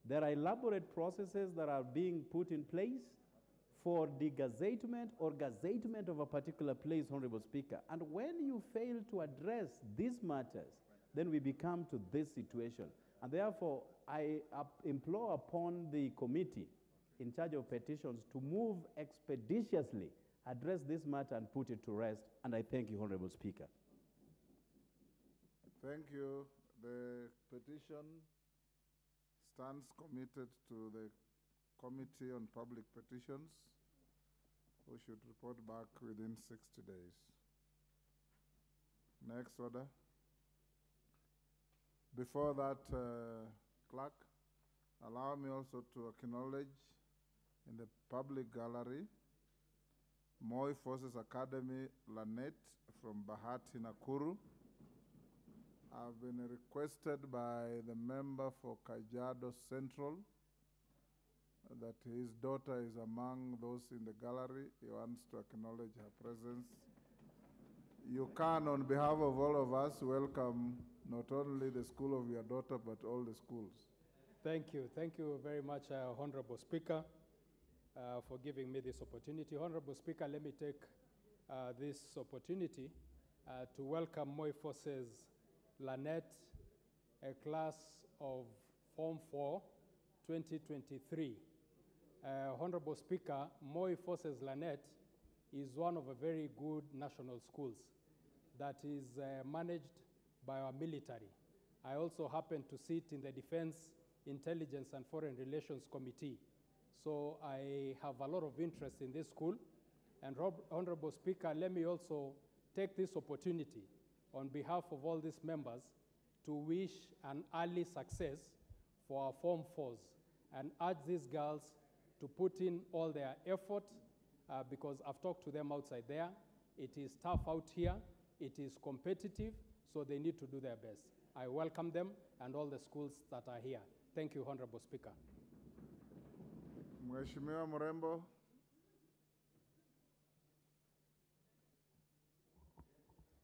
There are elaborate processes that are being put in place for degazettement or gazettement of a particular place, Honorable Speaker. And when you fail to address these matters, then we become to this situation. And therefore, I implore upon the committee in charge of petitions to move expeditiously, address this matter and put it to rest. And I thank you, Honorable Speaker. Thank you. The petition stands committed to the Committee on Public Petitions, who should report back within 60 days. Next order. Before that, Clerk, allow me also to acknowledge in the public gallery Moi Forces Academy Lanet from Bahati, Nakuru. I've been requested by the member for Kajiado Central that his daughter is among those in the gallery. He wants to acknowledge her presence. You can, on behalf of all of us, welcome not only the school of your daughter, but all the schools. Thank you. Thank you very much, Honorable Speaker, for giving me this opportunity. Honorable Speaker, let me take this opportunity to welcome Moi Forces Lanet, a class of Form 4, 2023. Honorable Speaker, Moi Forces Lanet is one of a very good national schools that is managed by our military. I also happen to sit in the Defense, Intelligence and Foreign Relations Committee. So I have a lot of interest in this school. And Honorable Speaker, let me also take this opportunity on behalf of all these members to wish an early success for our Form 4s and urge these girls to put in all their effort because I've talked to them outside there. It is tough out here. It is competitive, so they need to do their best. I welcome them and all the schools that are here. Thank you, Honorable Speaker. Mheshimiwa Mrembo.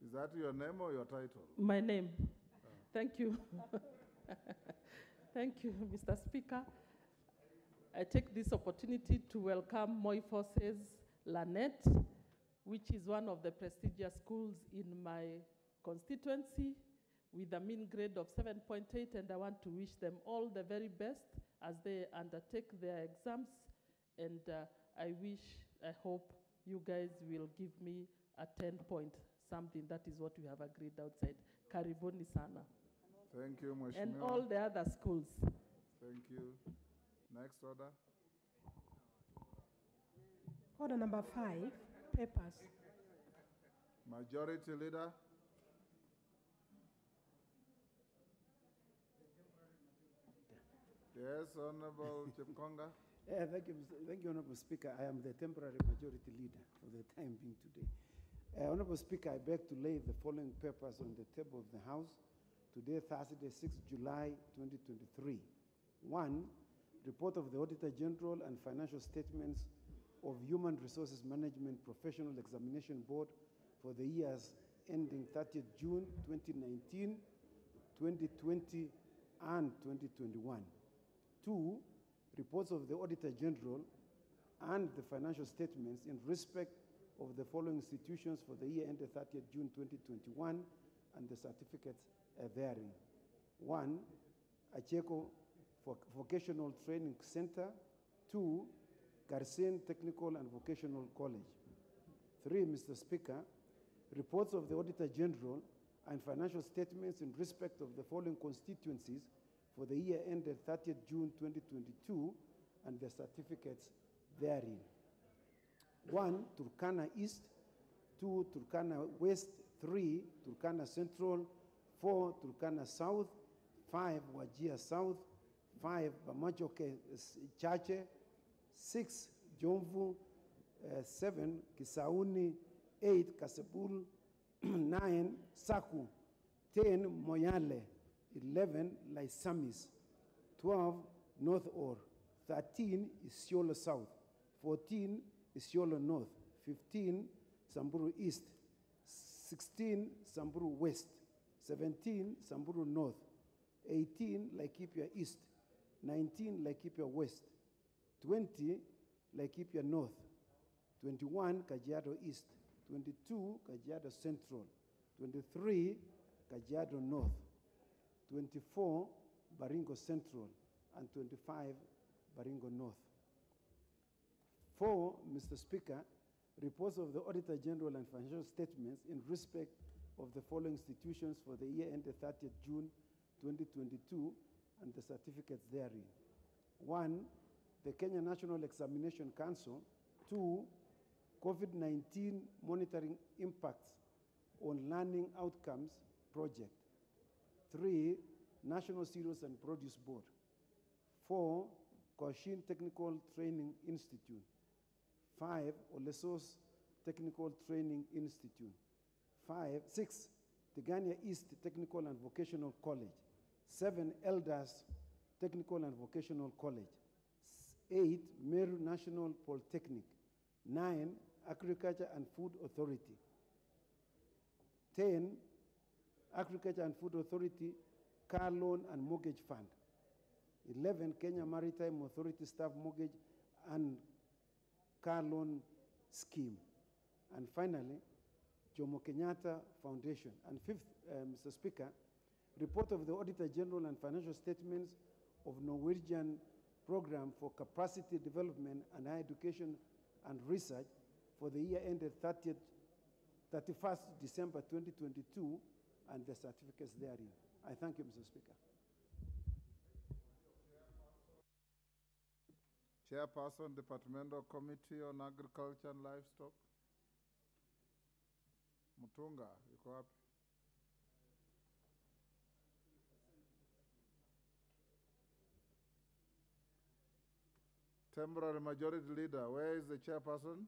Is that your name or your title? My name. Thank you. Thank you, Mr. Speaker. I take this opportunity to welcome Moi Forces Lanet, which is one of the prestigious schools in my constituency with a mean grade of 7.8, and I want to wish them all the very best as they undertake their exams. And I hope you guys will give me a 10-point something. That is what we have agreed outside. Karibuni sana. Thank you, Mheshimiwa. And all the other schools. Thank you. Next order. Order number 5, papers. Majority Leader. Yes, Honorable Chepkonga. Thank you, Honorable Speaker. I am the temporary majority leader for the time being today. Honorable Speaker, I beg to lay the following papers on the table of the House today, Thursday, 6 July 2023. 1. Report of the Auditor General and financial statements of Human Resources Management Professional Examination Board for the years ending 30th June 2019, 2020, and 2021. 2. Reports of the Auditor General and the financial statements in respect of the following institutions for the year ended 30th June 2021 and the certificates therein. 1. Acheko Vocational Training Center. 2. Garsen Technical and Vocational College. 3. Mr. Speaker, reports of the Auditor General and financial statements in respect of the following constituencies for the year ended 30th June 2022 and the certificates therein. 1, Turkana East, 2, Turkana West, 3, Turkana Central, 4, Turkana South, 5, Wajir South, 5, Bamajoke Chache, 6, Jomvu, 7, Kisauni, 8, Kasepul, 9, Saku, 10, Moyale, 11, Laisamis, 12, North Or, 13, Isiolo South, 14, Isiolo North, 15, Samburu East, 16, Samburu West, 17, Samburu North, 18, Laikipia East, 19, Laikipia West, 20, Laikipia North, 21, Kajiado East, 22, Kajiado Central, 23, Kajiado North, 24, Baringo Central, and 25, Baringo North. 4, Mr. Speaker, reports of the Auditor General and financial statements in respect of the following institutions for the year ended 30th June 2022 and the certificates therein. 1, the Kenya National Examination Council. 2, COVID-19 monitoring impacts on learning outcomes project. 3, National Cereals and Produce Board. 4, Koshin Technical Training Institute. 5, Olesos Technical Training Institute. 6, Tigania East Technical and Vocational College. 7, Elders Technical and Vocational College. 8, Meru National Polytechnic. 9, Agriculture and Food Authority. 10, Agriculture and Food Authority Car Loan and Mortgage Fund. 11, Kenya Maritime Authority Staff Mortgage and Car Loan Scheme. And finally, Jomo Kenyatta Foundation. And 5th, Mr. Speaker, report of the Auditor General and financial statements of Norwegian Program for Capacity Development and Higher Education and Research for the year ended 31st December 2022 and the certificates therein. I thank you, Mr. Speaker. Chairperson, Departmental Committee on Agriculture and Livestock. Mutunga, yuko wapi? Temporary Majority Leader, where is the chairperson?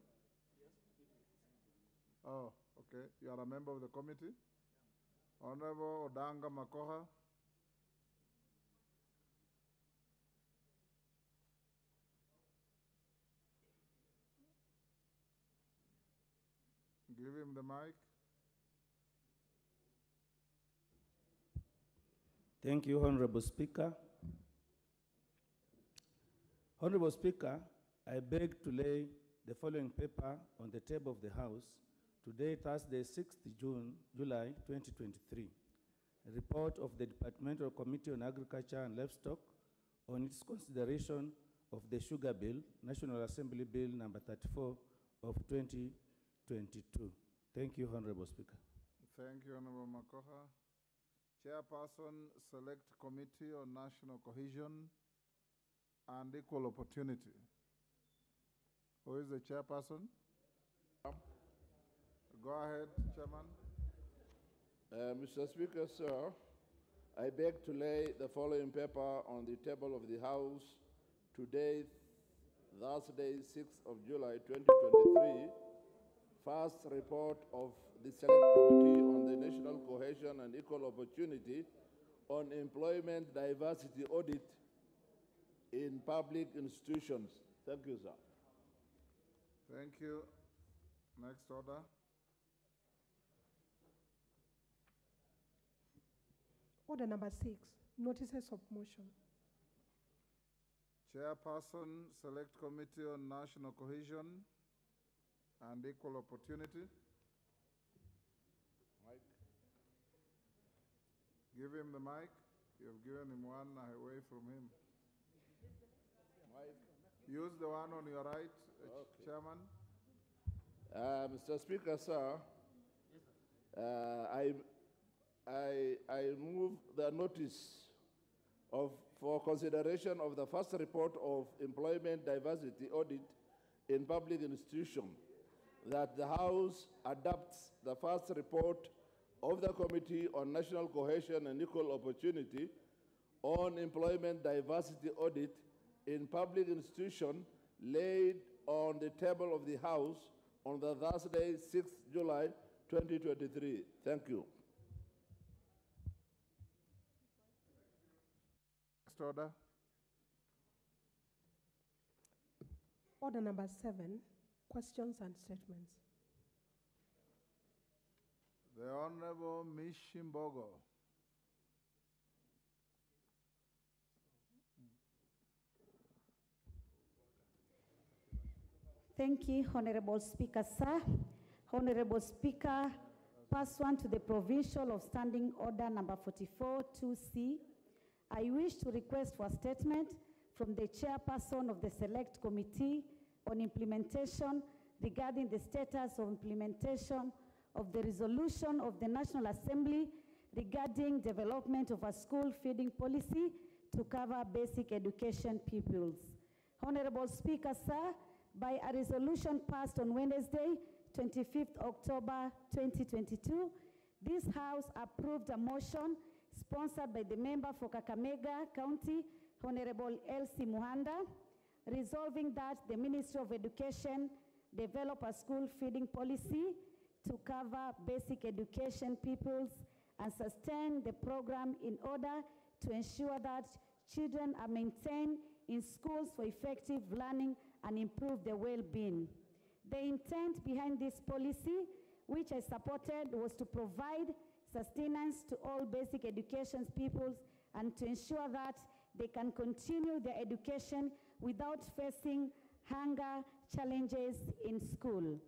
Oh, okay. You are a member of the committee? Honorable Odanga Makoha. Give him the mic. Thank you, Honorable Speaker. Honorable Speaker, I beg to lay the following paper on the table of the House today, Thursday, 6th July 2023. A report of the Departmental Committee on Agriculture and Livestock on its consideration of the Sugar Bill, National Assembly Bill number 34 of 2022. Thank you, Honorable Speaker. Thank you, Honorable Makoha. Chairperson, Select Committee on National Cohesion and Equal Opportunity. Who is the chairperson? Go ahead, Chairman. Mr. Speaker, sir, I beg to lay the following paper on the table of the House today, Thursday, 6th of July, 2023. First report of the Select Committee on the National Cohesion and Equal Opportunity on Employment Diversity Audit in Public Institutions. Thank you, sir. Thank you. Next order. Order number 6, notices of motion. Chairperson, Select Committee on National Cohesion and Equal Opportunity. Mike. Give him the mic. You've given him one away from him. Mike. Use the one on your right, Okay. Chairman. Mr. Speaker, sir, I I move the notice for consideration of the first report of employment diversity audit in public institution, that the House adopts the first report of the Committee on National Cohesion and Equal Opportunity on employment diversity audit in public institution laid on the table of the House on the Thursday, 6th July 2023. Thank you. Next order. Order number 7, questions and statements. The Honorable Mishimbogo. Thank you, Honorable Speaker, sir. Honorable Speaker, pursuant to the provincial of Standing Order number 44 2C, I wish to request for a statement from the chairperson of the Select Committee on Implementation regarding the status of implementation of the resolution of the National Assembly regarding development of a school feeding policy to cover basic education pupils. Honorable Speaker, sir, by a resolution passed on Wednesday, 25th October 2022, this House approved a motion sponsored by the member for Kakamega County, Honorable Elsie Muhanda, resolving that the Ministry of Education develop a school feeding policy to cover basic education pupils and sustain the program in order to ensure that children are maintained in schools for effective learning and improve their well-being. The intent behind this policy, which I supported, was to provide sustenance to all basic education pupils and to ensure that they can continue their education without facing hunger challenges in school.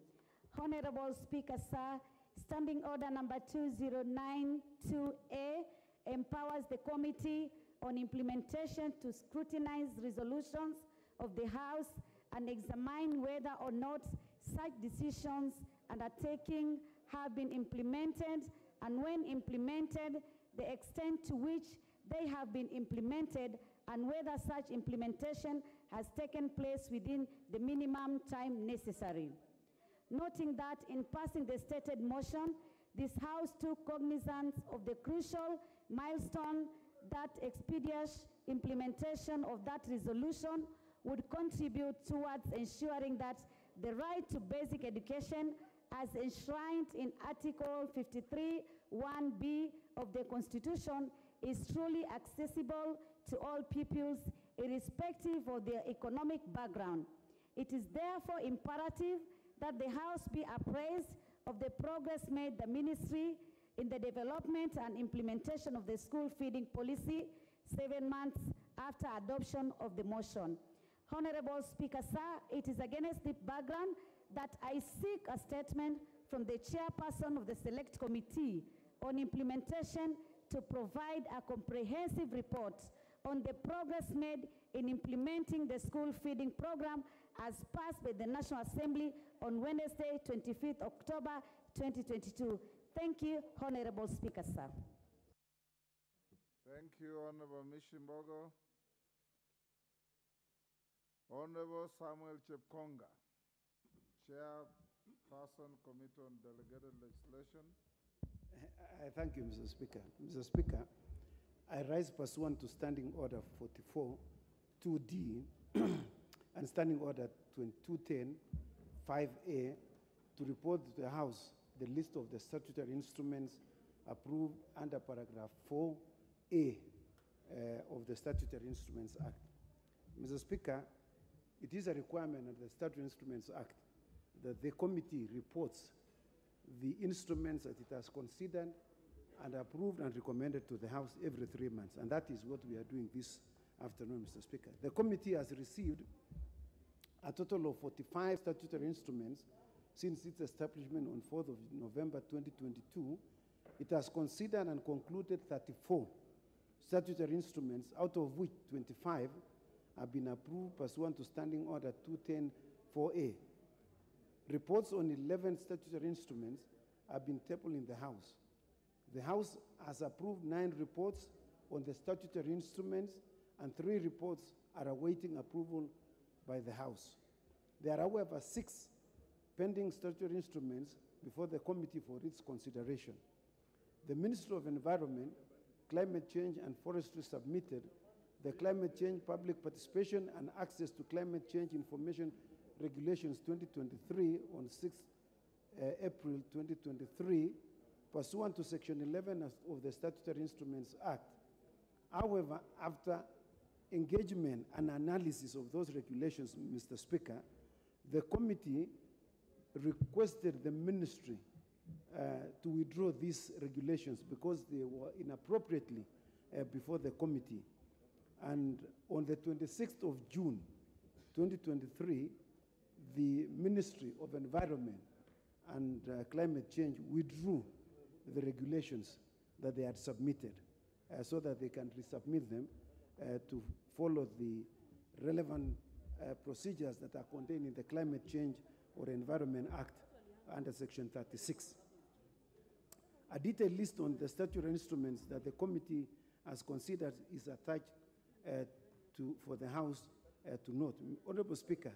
Honorable Speaker, sir, Standing Order number 2092A empowers the Committee on Implementation to scrutinize resolutions of the House and examine whether or not such decisions undertaking have been implemented, and when implemented, the extent to which they have been implemented, and whether such implementation has taken place within the minimum time necessary. Noting that in passing the stated motion, this House took cognizance of the crucial milestone that expeditious implementation of that resolution would contribute towards ensuring that the right to basic education, as enshrined in Article 53(1)(b) of the Constitution, is truly accessible to all pupils, irrespective of their economic background. It is therefore imperative that the House be appraised of the progress made by the Ministry in the development and implementation of the school feeding policy 7 months after adoption of the motion. Honorable Speaker, sir, it is against this background that I seek a statement from the chairperson of the Select Committee on Implementation to provide a comprehensive report on the progress made in implementing the school feeding program as passed by the National Assembly on Wednesday, 25th October 2022. Thank you, Honorable Speaker, sir. Thank you, Honorable Mishimbogo. Honorable Samuel Chepkonga, Chairperson, Committee on Delegated Legislation. I thank you, Mr. Speaker. Mr. Speaker, I rise pursuant to Standing Order 44 2D and Standing Order 2210 5A to report to the House the list of the statutory instruments approved under paragraph 4A of the Statutory Instruments Act. Mr. Speaker, it is a requirement of the Statutory Instruments Act that the committee reports the instruments that it has considered and approved and recommended to the House every 3 months. And that is what we are doing this afternoon, Mr. Speaker. The committee has received a total of 45 statutory instruments since its establishment on 4th of November 2022. It has considered and concluded 34 statutory instruments, out of which 25 have been approved pursuant to Standing Order 210-4A. Reports on 11 statutory instruments have been tabled in the House. The House has approved 9 reports on the statutory instruments, and 3 reports are awaiting approval by the House. There are, however, 6 pending statutory instruments before the committee for its consideration. The Ministry of Environment, Climate Change and Forestry submitted the Climate Change Public Participation and Access to Climate Change Information Regulations 2023 on 6 April 2023, pursuant to Section 11 of the Statutory Instruments Act. However, after engagement and analysis of those regulations, Mr. Speaker, the committee requested the ministry to withdraw these regulations because they were inappropriately before the committee. And on the 26th of June, 2023, the Ministry of Environment and Climate Change withdrew the regulations that they had submitted so that they can resubmit them to follow the relevant procedures that are contained in the Climate Change or Environment Act under Section 36. A detailed list on the statutory instruments that the committee has considered is attached for the House to note. Honorable Speaker,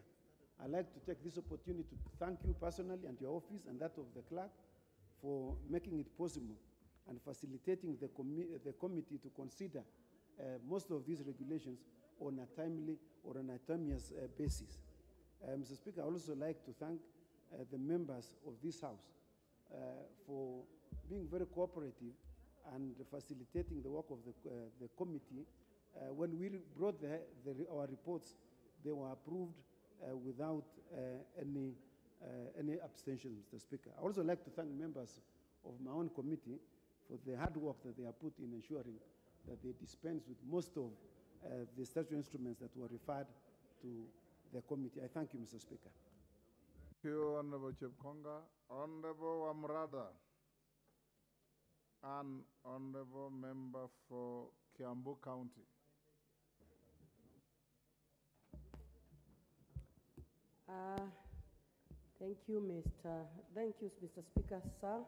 I'd like to take this opportunity to thank you personally and your office and that of the clerk for making it possible and facilitating the committee to consider most of these regulations on a timely or an autonomous basis. Mr. Speaker, I would also like to thank the members of this House for being very cooperative and facilitating the work of the committee. When we brought our reports, they were approved without any abstention, Mr. Speaker. I also like to thank members of my own committee for the hard work that they have put in ensuring that they dispense with most of the statutory instruments that were referred to the committee. I thank you, Mr. Speaker. Thank you, Honorable Chepkonga. Honorable Amrada, an honorable member for Kiambu County. Thank you, Mr. Speaker, sir.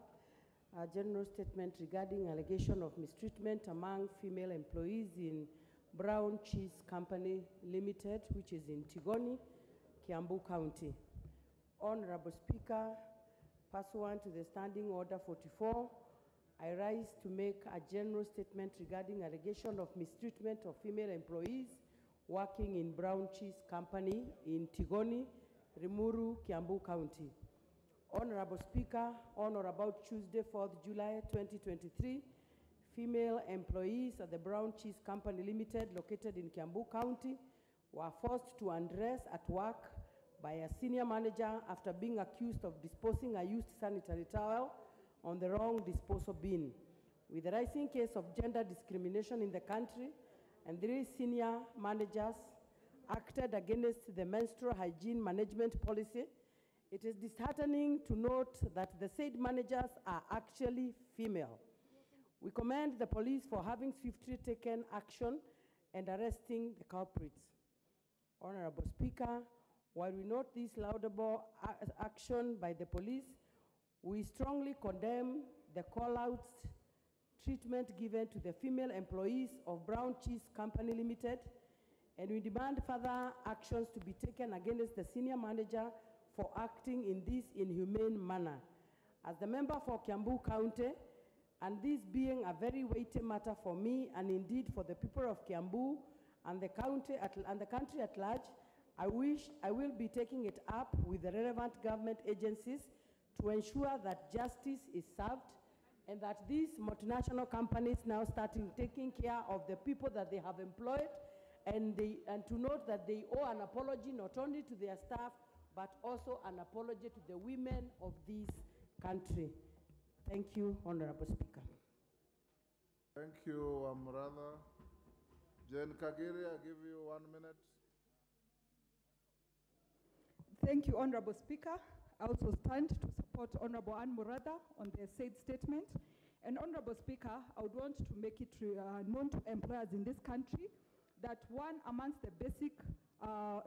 A general statement regarding allegation of mistreatment among female employees in Brown Cheese Company Limited, which is in Tigoni, Kiambu County. Honorable Speaker, pursuant to the Standing Order 44, I rise to make a general statement regarding allegation of mistreatment of female employees working in Brown Cheese Company in Tigoni, Rimuru, Kiambu County. Honorable Speaker, on or about Tuesday, 4th July 2023, female employees at the Brown Cheese Company Limited, located in Kiambu County, were forced to undress at work by a senior manager after being accused of disposing a used sanitary towel on the wrong disposal bin. With the rising case of gender discrimination in the country, and 3 senior managers acted against the menstrual hygiene management policy, it is disheartening to note that the said managers are actually female. We commend the police for having swiftly taken action and arresting the culprits. Honorable Speaker, while we note this laudable action by the police, we strongly condemn the call-out treatment given to the female employees of Brown Cheese Company Limited, and we demand further actions to be taken against the senior manager for acting in this inhumane manner. As the member for Kiambu County, and this being a very weighty matter for me and indeed for the people of Kiambu and the country at large, I will be taking it up with the relevant government agencies to ensure that justice is served and that these multinational companies now starting taking care of the people that they have employed, and to note that they owe an apology not only to their staff but also an apology to the women of this country. Thank you, Honorable Speaker. Thank you, Amrada. Jane Kagiri, I give you 1 minute. Thank you, Honorable Speaker. I also stand to support Honorable Ann Murada on their said statement. And Honorable Speaker, I would want to make it known to employers in this country that one amongst the basic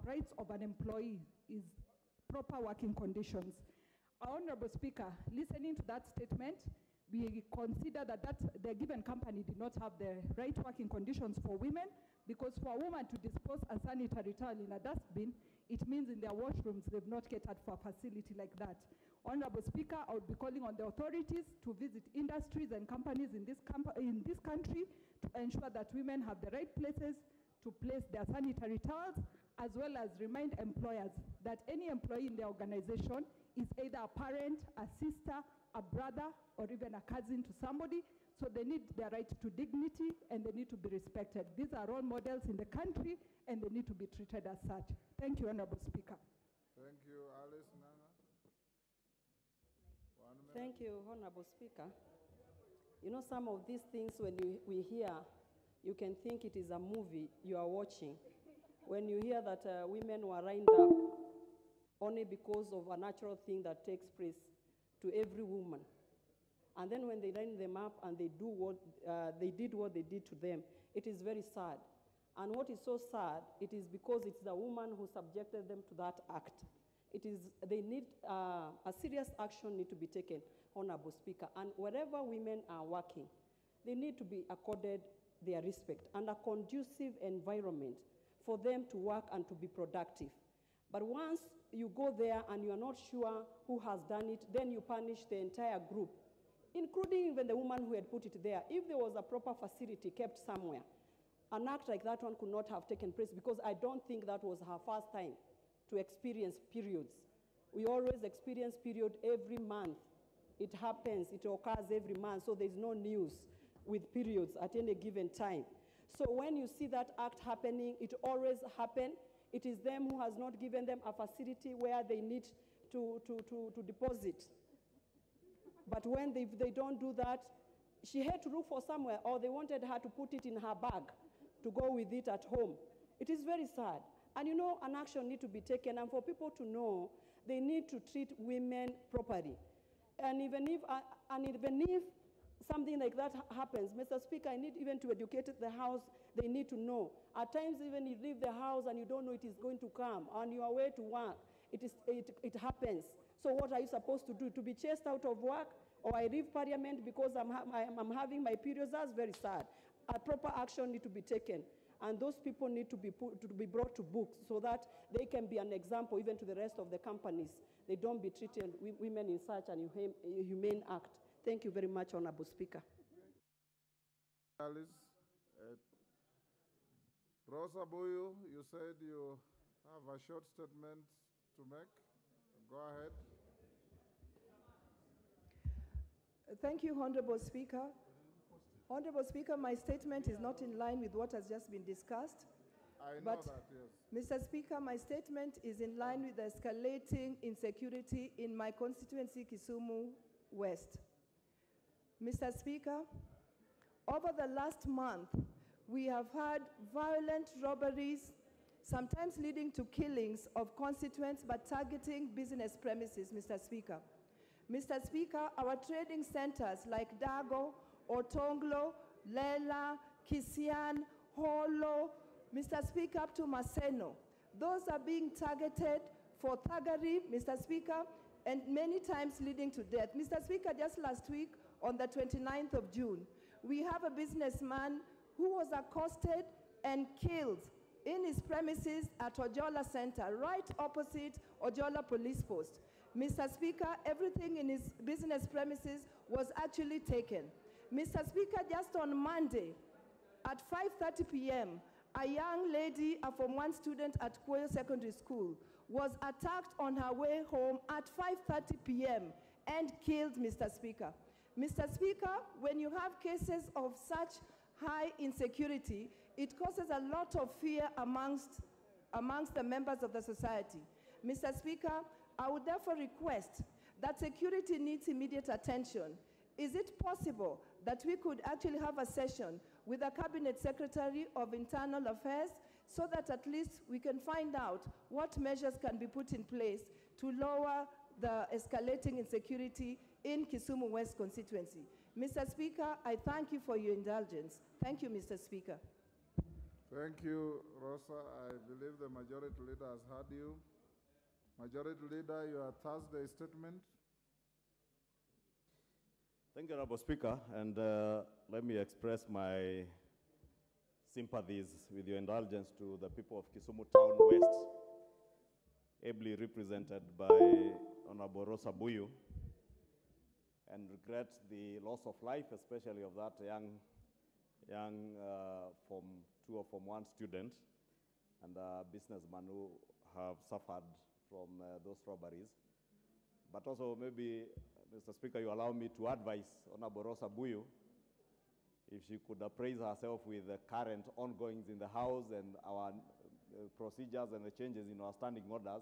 rights of an employee is proper working conditions. Honorable Speaker, listening to that statement, we consider that the given company did not have the right working conditions for women, because for a woman to dispose a sanitary towel in a dustbin, it means in their washrooms they've not catered for a facility like that. Honorable Speaker, I would be calling on the authorities to visit industries and companies in this country to ensure that women have the right places to place their sanitary towels, as well as remind employers that any employee in their organization is either a parent, a sister, a brother, or even a cousin to somebody. So they need their right to dignity and they need to be respected. These are role models in the country and they need to be treated as such. Thank you, Honorable Speaker. Thank you, Alice Nanga. 1 minute. Thank you, Honorable Speaker. You know, some of these things, when we hear, you can think it is a movie you are watching. When you hear that women were lined up only because of a natural thing that takes place to every woman, and then when they line them up and they did what they did to them, it is very sad. And what is so sad, it is because it's the woman who subjected them to that act. They need a serious action need to be taken, Honorable Speaker. And wherever women are working, they need to be accorded their respect and a conducive environment for them to work and to be productive. But once you go there and you are not sure who has done it, then you punish the entire group, including even the woman who had put it there. If there was a proper facility kept somewhere, an act like that one could not have taken place, because I don't think that was her first time to experience periods. We always experience period every month. It happens, it occurs every month, so there's no news with periods at any given time. So when you see that act happening, it always happens. It is them who has not given them a facility where they need to deposit. But when they don't do that, she had to look for somewhere, or they wanted her to put it in her bag to go with it at home. It is very sad. And you know, an action needs to be taken, and for people to know, they need to treat women properly. And even if something like that happens, Mr. Speaker, I need even to educate the House. They need to know. At times, even you leave the house and you don't know it is going to come, on your way to work, it happens. So what are you supposed to do? To be chased out of work? Or I leave Parliament because I'm having my periods? That's very sad. A proper action needs to be taken. And those people need to be brought to books so that they can be an example even to the rest of the companies. They don't be treated women in such an humane act. Thank you very much, Honorable Speaker. Alice, Rosa Boyu, you said you have a short statement to make. Go ahead. Thank you, Honorable Speaker. Honorable Speaker, my statement is not in line with what has just been discussed. I know that, yes. Mr. Speaker, my statement is in line with the escalating insecurity in my constituency, Kisumu West. Mr. Speaker, over the last month, we have had violent robberies, sometimes leading to killings of constituents but targeting business premises, Mr. Speaker. Mr. Speaker, our trading centers like Dago, Otonglo, Lela, Kisian, Holo, Mr. Speaker, up to Maseno, those are being targeted for thuggery, Mr. Speaker, and many times leading to death. Mr. Speaker, just last week, on the 29th of June, we have a businessman who was accosted and killed in his premises at Ojola Center, right opposite Ojola Police Post. Mr. Speaker, everything in his business premises was actually taken. Mr. Speaker, just on Monday at 5:30 p.m., a young lady, a Form 1 student at Kwoyo Secondary School, was attacked on her way home at 5:30 p.m. and killed, Mr. Speaker. Mr. Speaker, when you have cases of such high insecurity, it causes a lot of fear amongst the members of the society. Mr. Speaker, I would therefore request that security needs immediate attention. Is it possible that we could actually have a session with the Cabinet Secretary of Internal Affairs so that at least we can find out what measures can be put in place to lower the escalating insecurity in Kisumu West constituency? Mr. Speaker, I thank you for your indulgence. Thank you, Mr. Speaker. Thank you, Rosa. I believe the Majority Leader has heard you. Majority Leader, your Thursday statement. Thank you, Honorable Speaker, and let me express my sympathies with your indulgence to the people of Kisumu Town West, ably represented by Honorable Rosa Buyu, and regret the loss of life, especially of that young Form 2 or Form 1 student and a businessman who have suffered from those robberies. But also maybe, Mr. Speaker, you allow me to advise Honorable Rosa Buyu if she could appraise herself with the current ongoings in the House and our procedures and the changes in our standing orders.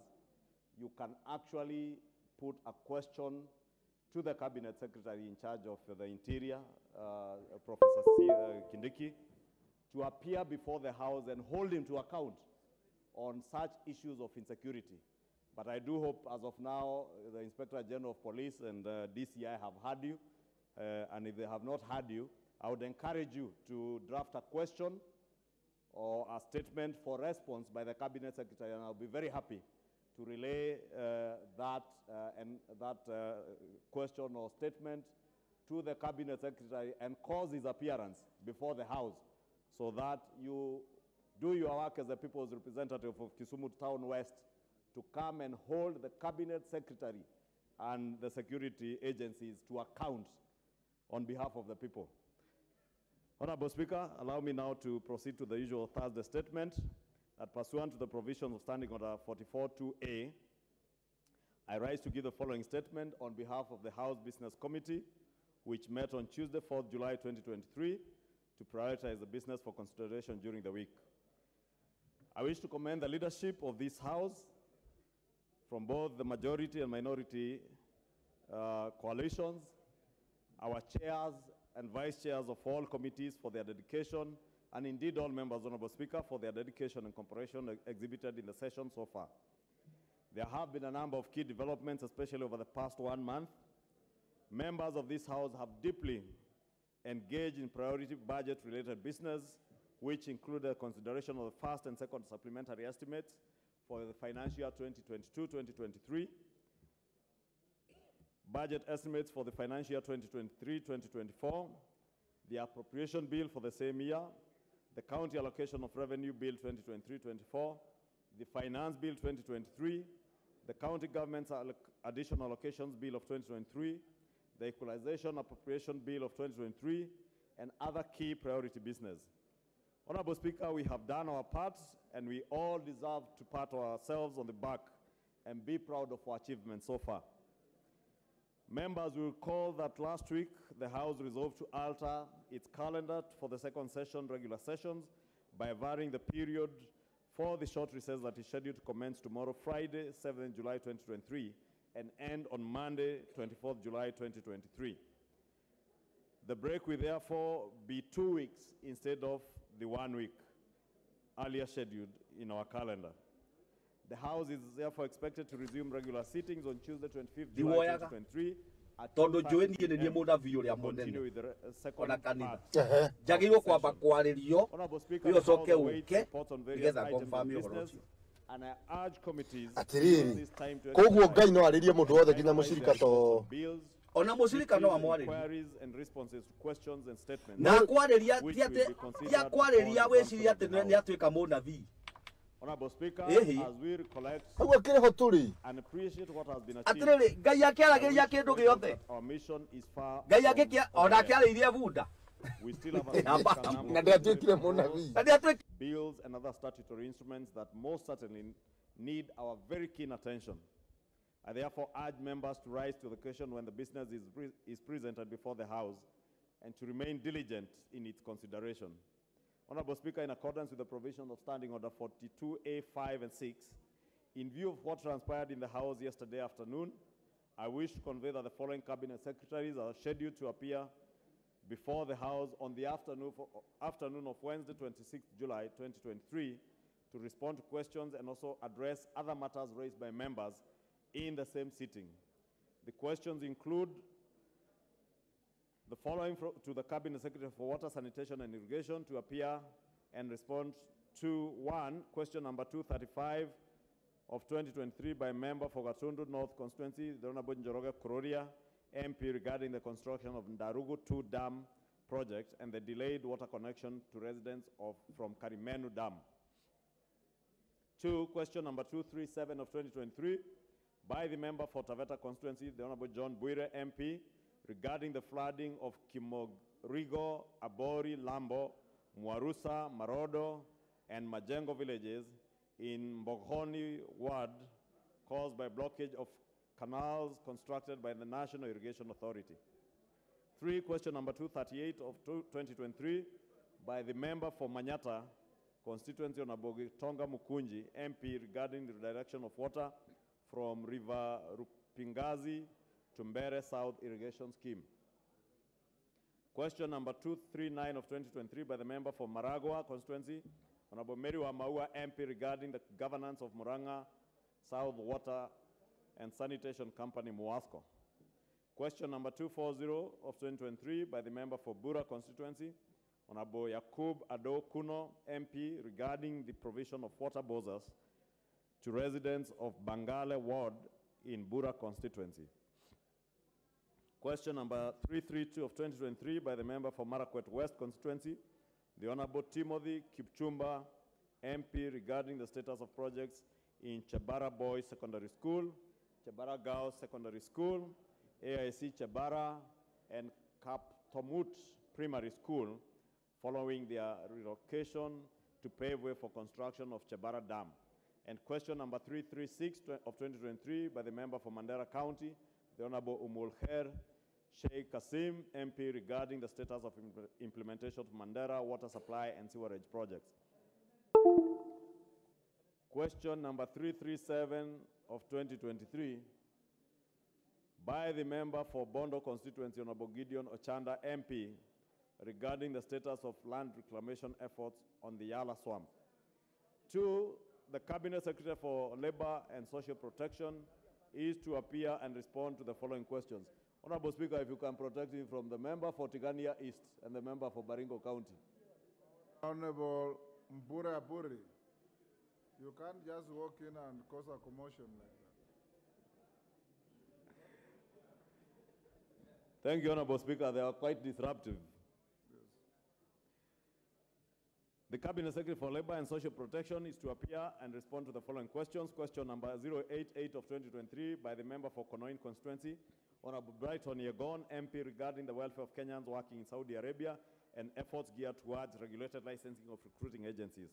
You can actually put a question to the Cabinet Secretary in charge of the Interior, Professor Kindiki, to appear before the House and hold him to account on such issues of insecurity. But I do hope, as of now, the Inspector General of Police and DCI have heard you, and if they have not heard you, I would encourage you to draft a question or a statement for response by the Cabinet Secretary, and I'll be very happy to relay that question or statement to the Cabinet Secretary and cause his appearance before the House so that you do your work as the people's representative of Kisumu Town West to come and hold the Cabinet Secretary and the security agencies to account on behalf of the people. Honorable Speaker, allow me now to proceed to the usual Thursday statement that pursuant to the provisions of Standing Order 44.2a, I rise to give the following statement on behalf of the House Business Committee, which met on Tuesday, 4th July 2023, to prioritize the business for consideration during the week. I wish to commend the leadership of this House from both the majority and minority coalitions, our chairs and vice chairs of all committees for their dedication, and indeed all members, Honorable Speaker, for their dedication and cooperation exhibited in the session so far. There have been a number of key developments, especially over the past 1 month. Members of this House have deeply engaged in priority budget-related business, which included consideration of the first and second supplementary estimates for the financial year 2022-2023, budget estimates for the financial year 2023-2024, the appropriation bill for the same year, the county allocation of revenue bill 2023-24, the finance bill 2023, the county government's additional allocations bill of 2023, the equalization appropriation bill of 2023, and other key priority business. Honorable Speaker, we have done our parts, and we all deserve to pat ourselves on the back and be proud of our achievements so far. Members will recall that last week, the House resolved to alter its calendar for the second session, regular sessions, by varying the period for the short recess that is scheduled to commence tomorrow, Friday, 7th July 2023, and end on Monday, 24th July 2023. The break will therefore be 2 weeks instead of the 1 week earlier scheduled in our calendar. The House is therefore expected to resume regular sittings on Tuesday, 25th July 2023 at 2:30 p.m. Continue with the second part. Jagiro kwamba kwarĩrio ĩyo coke ũke nĩgetha confirm ũhoro ũcio. And I urge committees atiriri koguo Ngai no arĩrie mũndũ wothe nginya mũcirika to ona mũcirika no amwarĩrie na kwarĩria ti atĩ ya kwarĩria wĩciria atĩ nĩ atuĩka mũnabii. Honorable Speaker, as we recollect and appreciate what has been achieved, our mission is far from we still have a bills and other statutory instruments that most certainly need our very keen attention. I therefore urge members to rise to the occasion when the business is presented before the House and to remain diligent in its consideration. Honorable Speaker, in accordance with the provisions of Standing Order 42A, 5 and 6, in view of what transpired in the House yesterday afternoon, I wish to convey that the following Cabinet Secretaries are scheduled to appear before the House on the afternoon of Wednesday, 26th July 2023, to respond to questions and also address other matters raised by members in the same sitting. The questions include the following to the Cabinet Secretary for Water, Sanitation and Irrigation to appear and respond to 1, question number 235 of 2023 by member for Gatundu North Constituency, the Honorable Njoroge Kuroria, MP, regarding the construction of Ndarugu 2 Dam project and the delayed water connection to residents from Karimenu Dam. 2, question number 237 of 2023, by the member for Taveta constituency, the Honorable John Bwire MP, regarding the flooding of Kimogrigo, Abori, Lambo, Mwarusa, Marodo, and Majengo villages in Mboghoni ward caused by blockage of canals constructed by the National Irrigation Authority. 3, question number 238 of 2023, by the member for Manyata constituency Honorable Tonga Mukunji, MP, regarding the redirection of water from River Rupingazi to Mbere South Irrigation Scheme. Question number 239 of 2023, by the member for Maragua constituency Honorable Mary Wamaua, MP, regarding the governance of Muranga South Water and Sanitation Company, Muasco. Question number 240 of 2023, by the member for Bura constituency Honorable Yakub Ado Kuno, MP, regarding the provision of water bozers to residents of Bangale ward in Bura constituency. Question number 332 of 2023, by the member for Marakwet West constituency, the Honorable Timothy Kipchumba, MP, regarding the status of projects in Chebara Boys Secondary School, Chebara Girls Secondary School, AIC Chebara, and Kaptomut Primary School, following their relocation to pave way for construction of Chebara Dam. And question number 336 of 2023, by the member for Mandera County, the Honorable Umulkher Sheikh Kasim, MP, regarding the status of implementation of Mandera water supply and sewerage projects. Question number 337 of 2023, by the member for Bondo constituency, Honorable Gideon Ochanda, MP, regarding the status of land reclamation efforts on the Yala Swamp. 2, the Cabinet Secretary for Labor and Social Protection is to appear and respond to the following questions. Honorable Speaker, if you can protect him from the member for Tigania East and the member for Baringo County. Honorable Mburi, you can't just walk in and cause a commotion like that. Thank you, Honorable Speaker. They are quite disruptive. The Cabinet Secretary for Labor and Social Protection is to appear and respond to the following questions. Question number 088 of 2023, by the member for Konoin constituency, Honorable Brighton Yegon, MP, regarding the welfare of Kenyans working in Saudi Arabia and efforts geared towards regulated licensing of recruiting agencies.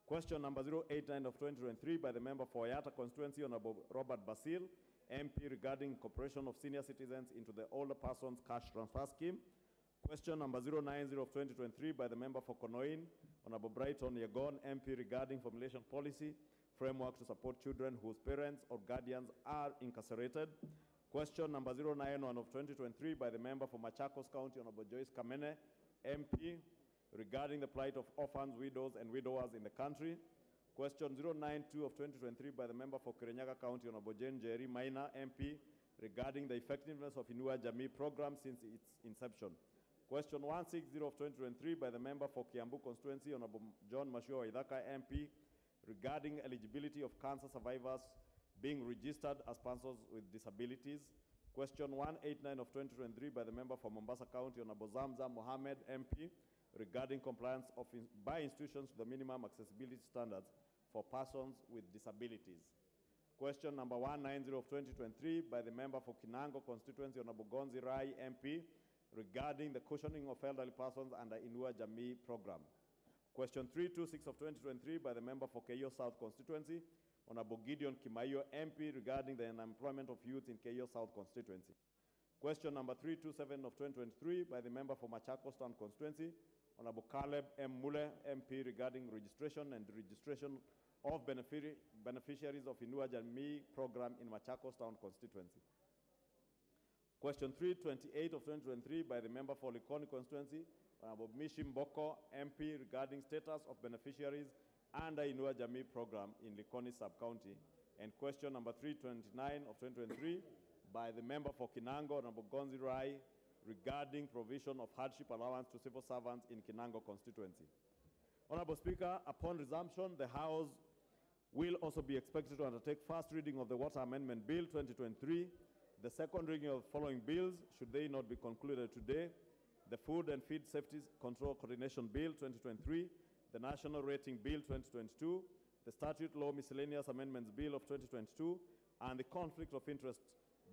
Question number 089 of 2023, by the member for Oyata constituency, Honorable Robert Basil, MP, regarding incorporation of senior citizens into the Older Persons Cash Transfer Scheme. Question number 090 of 2023, by the member for Konoin, Honorable Brighton Yegon, MP, regarding formulation policy framework to support children whose parents or guardians are incarcerated. Question number 091 of 2023, by the member for Machakos County, Honorable Joyce Kamene, MP, regarding the plight of orphans, widows, and widowers in the country. Question 092 of 2023, by the member for Kirinyaga County, Honorable Jane Jerry Maina, MP, regarding the effectiveness of Inua Jamii program since its inception. Question 160 of 2023, by the member for Kiambu constituency, Honorable John Mashua Waithaka, MP, regarding eligibility of cancer survivors being registered as persons with disabilities. Question 189 of 2023, by the member for Mombasa County, Honorable Zamza Mohammed, MP, regarding compliance by institutions to the minimum accessibility standards for persons with disabilities. Question number 190 of 2023, by the member for Kinango constituency, Honorable Gonzi Rai, MP, regarding the cushioning of elderly persons under Inua Jamii program. Question 326 of 2023, by the member for Keio South constituency, Honorable Gideon Kimayo, MP, regarding the unemployment of youth in Keio South constituency. Question number 327 of 2023, by the member for Machakos Town constituency, Honorable Caleb M. Mule, MP, regarding registration of beneficiaries of Inua Jamii program in Machakos Town constituency. Question 328 of 2023, by the member for Likoni constituency, Honorable Mishi Mboko, MP, regarding status of beneficiaries under Inua Jamii program in Likoni sub-county. And question number 329 of 2023, by the member for Kinango, Honorable Gonzi Rai, regarding provision of hardship allowance to civil servants in Kinango constituency. Honorable Speaker, upon resumption, the House will also be expected to undertake first reading of the Water Amendment Bill 2023. The second reading of following bills, should they not be concluded today: the Food and Feed Safety Control Coordination Bill 2023, the National Rating Bill 2022, the Statute Law Miscellaneous Amendments Bill of 2022, and the Conflict of Interest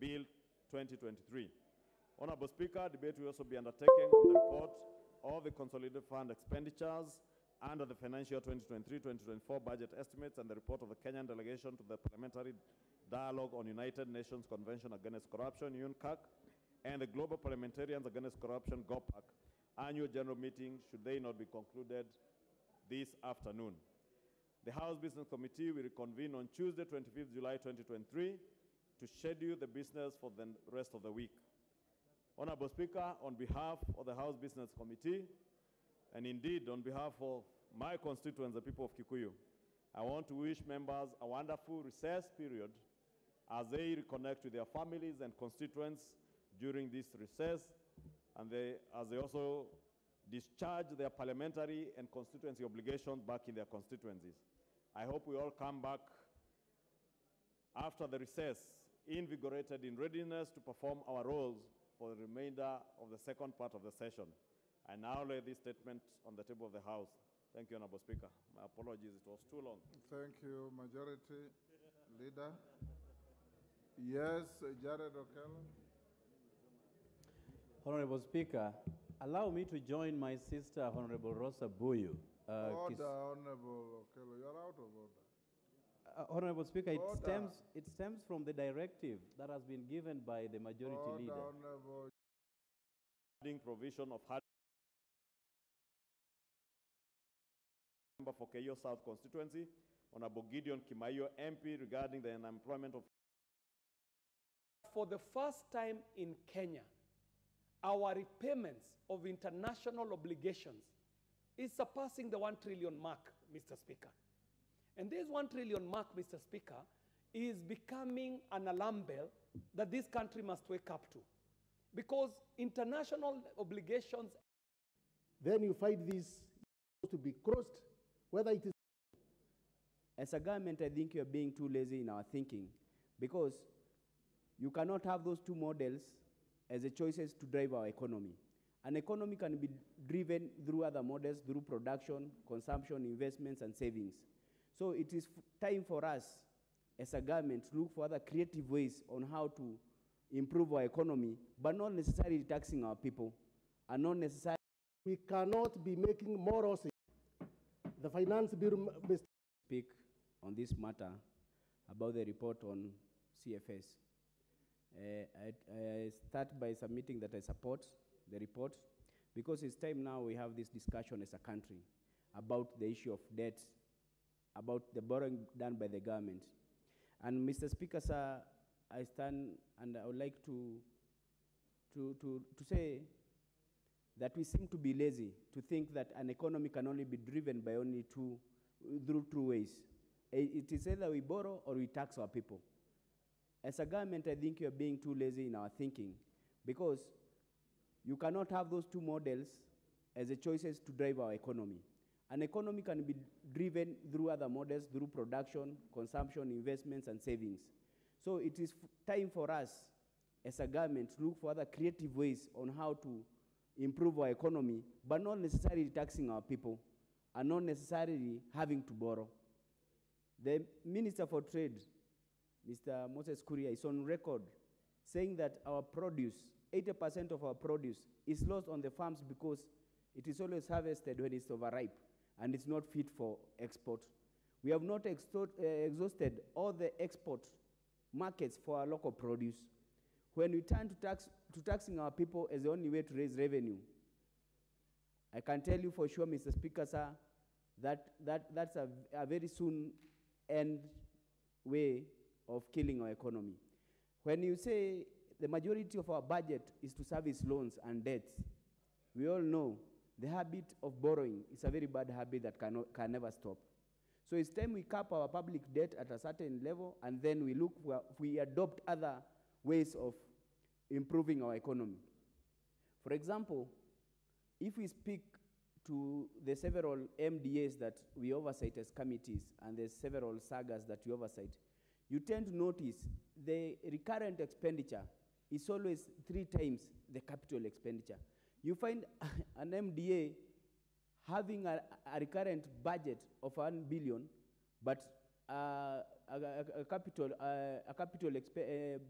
Bill 2023. Honorable Speaker, debate will also be undertaken on the report of the Consolidated Fund expenditures under the financial 2023-2024 budget estimates and the report of the Kenyan delegation to the Parliamentary Dialogue on United Nations Convention Against Corruption, UNCAC, and the Global Parliamentarians Against Corruption, GOPAC, annual general meeting, should they not be concluded this afternoon. The House Business Committee will reconvene on Tuesday, 25th July 2023, to schedule the business for the rest of the week. Honorable Speaker, on behalf of the House Business Committee, and indeed on behalf of my constituents, the people of Kikuyu, I want to wish members a wonderful recess period as they reconnect with their families and constituents during this recess, and as they also discharge their parliamentary and constituency obligations back in their constituencies. I hope we all come back after the recess invigorated, in readiness to perform our roles for the remainder of the second part of the session. I now lay this statement on the table of the House. Thank you, Honorable Speaker. My apologies, it was too long. Thank you, Majority Leader. Yes, Jared Okello. Honorable Speaker, allow me to join my sister, Honorable Rosa Buyu. Order, Honorable Okello, you're out of order. Honorable Speaker, it Order. stems from the directive that has been given by the Majority Leader. Honorable. Provision of member for Keio South constituency, Honorable Gideon Kimayo, MP, regarding the unemployment of. For the first time in Kenya, our repayments of international obligations is surpassing the 1 trillion mark, Mr. Speaker. And this 1 trillion mark, Mr. Speaker, is becoming an alarm bell that this country must wake up to. Because international obligations. Then you find this to be crossed, whether it is. As a government, I think you are being too lazy in our thinking, because you cannot have those two models as the choices to drive our economy. An economy can be driven through other models, through production, consumption, investments, and savings. So it is time for us as a government to look for other creative ways on how to improve our economy, but not necessarily taxing our people, and not necessarily. We cannot be making more losses. The Finance Bureau must speak on this matter about the report on CFS. I start by submitting that I support the report, because it's time now we have this discussion as a country about the issue of debt, about the borrowing done by the government. And Mr. Speaker, sir, I stand and I would like to say that we seem to be lazy to think that an economy can only be driven by only through two ways. It is either we borrow or we tax our people. As a government, I think you are being too lazy in our thinking, because you cannot have those two models as the choices to drive our economy. An economy can be driven through other models, through production, consumption, investments, and savings. So it is time for us as a government to look for other creative ways on how to improve our economy, but not necessarily taxing our people, and not necessarily having to borrow. The Minister for Trade, Mr. Moses Kuria, is on record saying that our produce, 80% of our produce, is lost on the farms because it is always harvested when it's overripe and it's not fit for export. We have not exhausted all the export markets for our local produce. When we turn to taxing our people as the only way to raise revenue, I can tell you for sure, Mr. Speaker, sir, that's a very soon end way of killing our economy. When you say the majority of our budget is to service loans and debts, we all know the habit of borrowing is a very bad habit that can never stop. So it's time we cap our public debt at a certain level, and then we adopt other ways of improving our economy. For example, if we speak to the several MDAs that we oversight as committees and the several sagas that we oversight, you tend to notice the recurrent expenditure is always 3 times the capital expenditure. You find an MDA having a recurrent budget of 1 billion, but a capital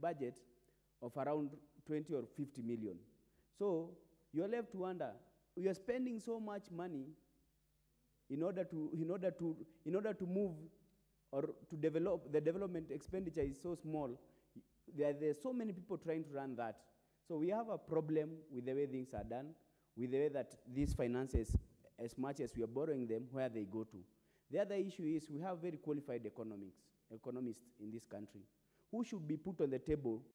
budget of around 20 or 50 million. So you're left to wonder, we are spending so much money in order to move or to develop. The development expenditure is so small. There's so many people trying to run that. So we have a problem with the way things are done, with the way that these finances, as much as we are borrowing them, where they go to. The other issue is we have very qualified economists in this country who should be put on the table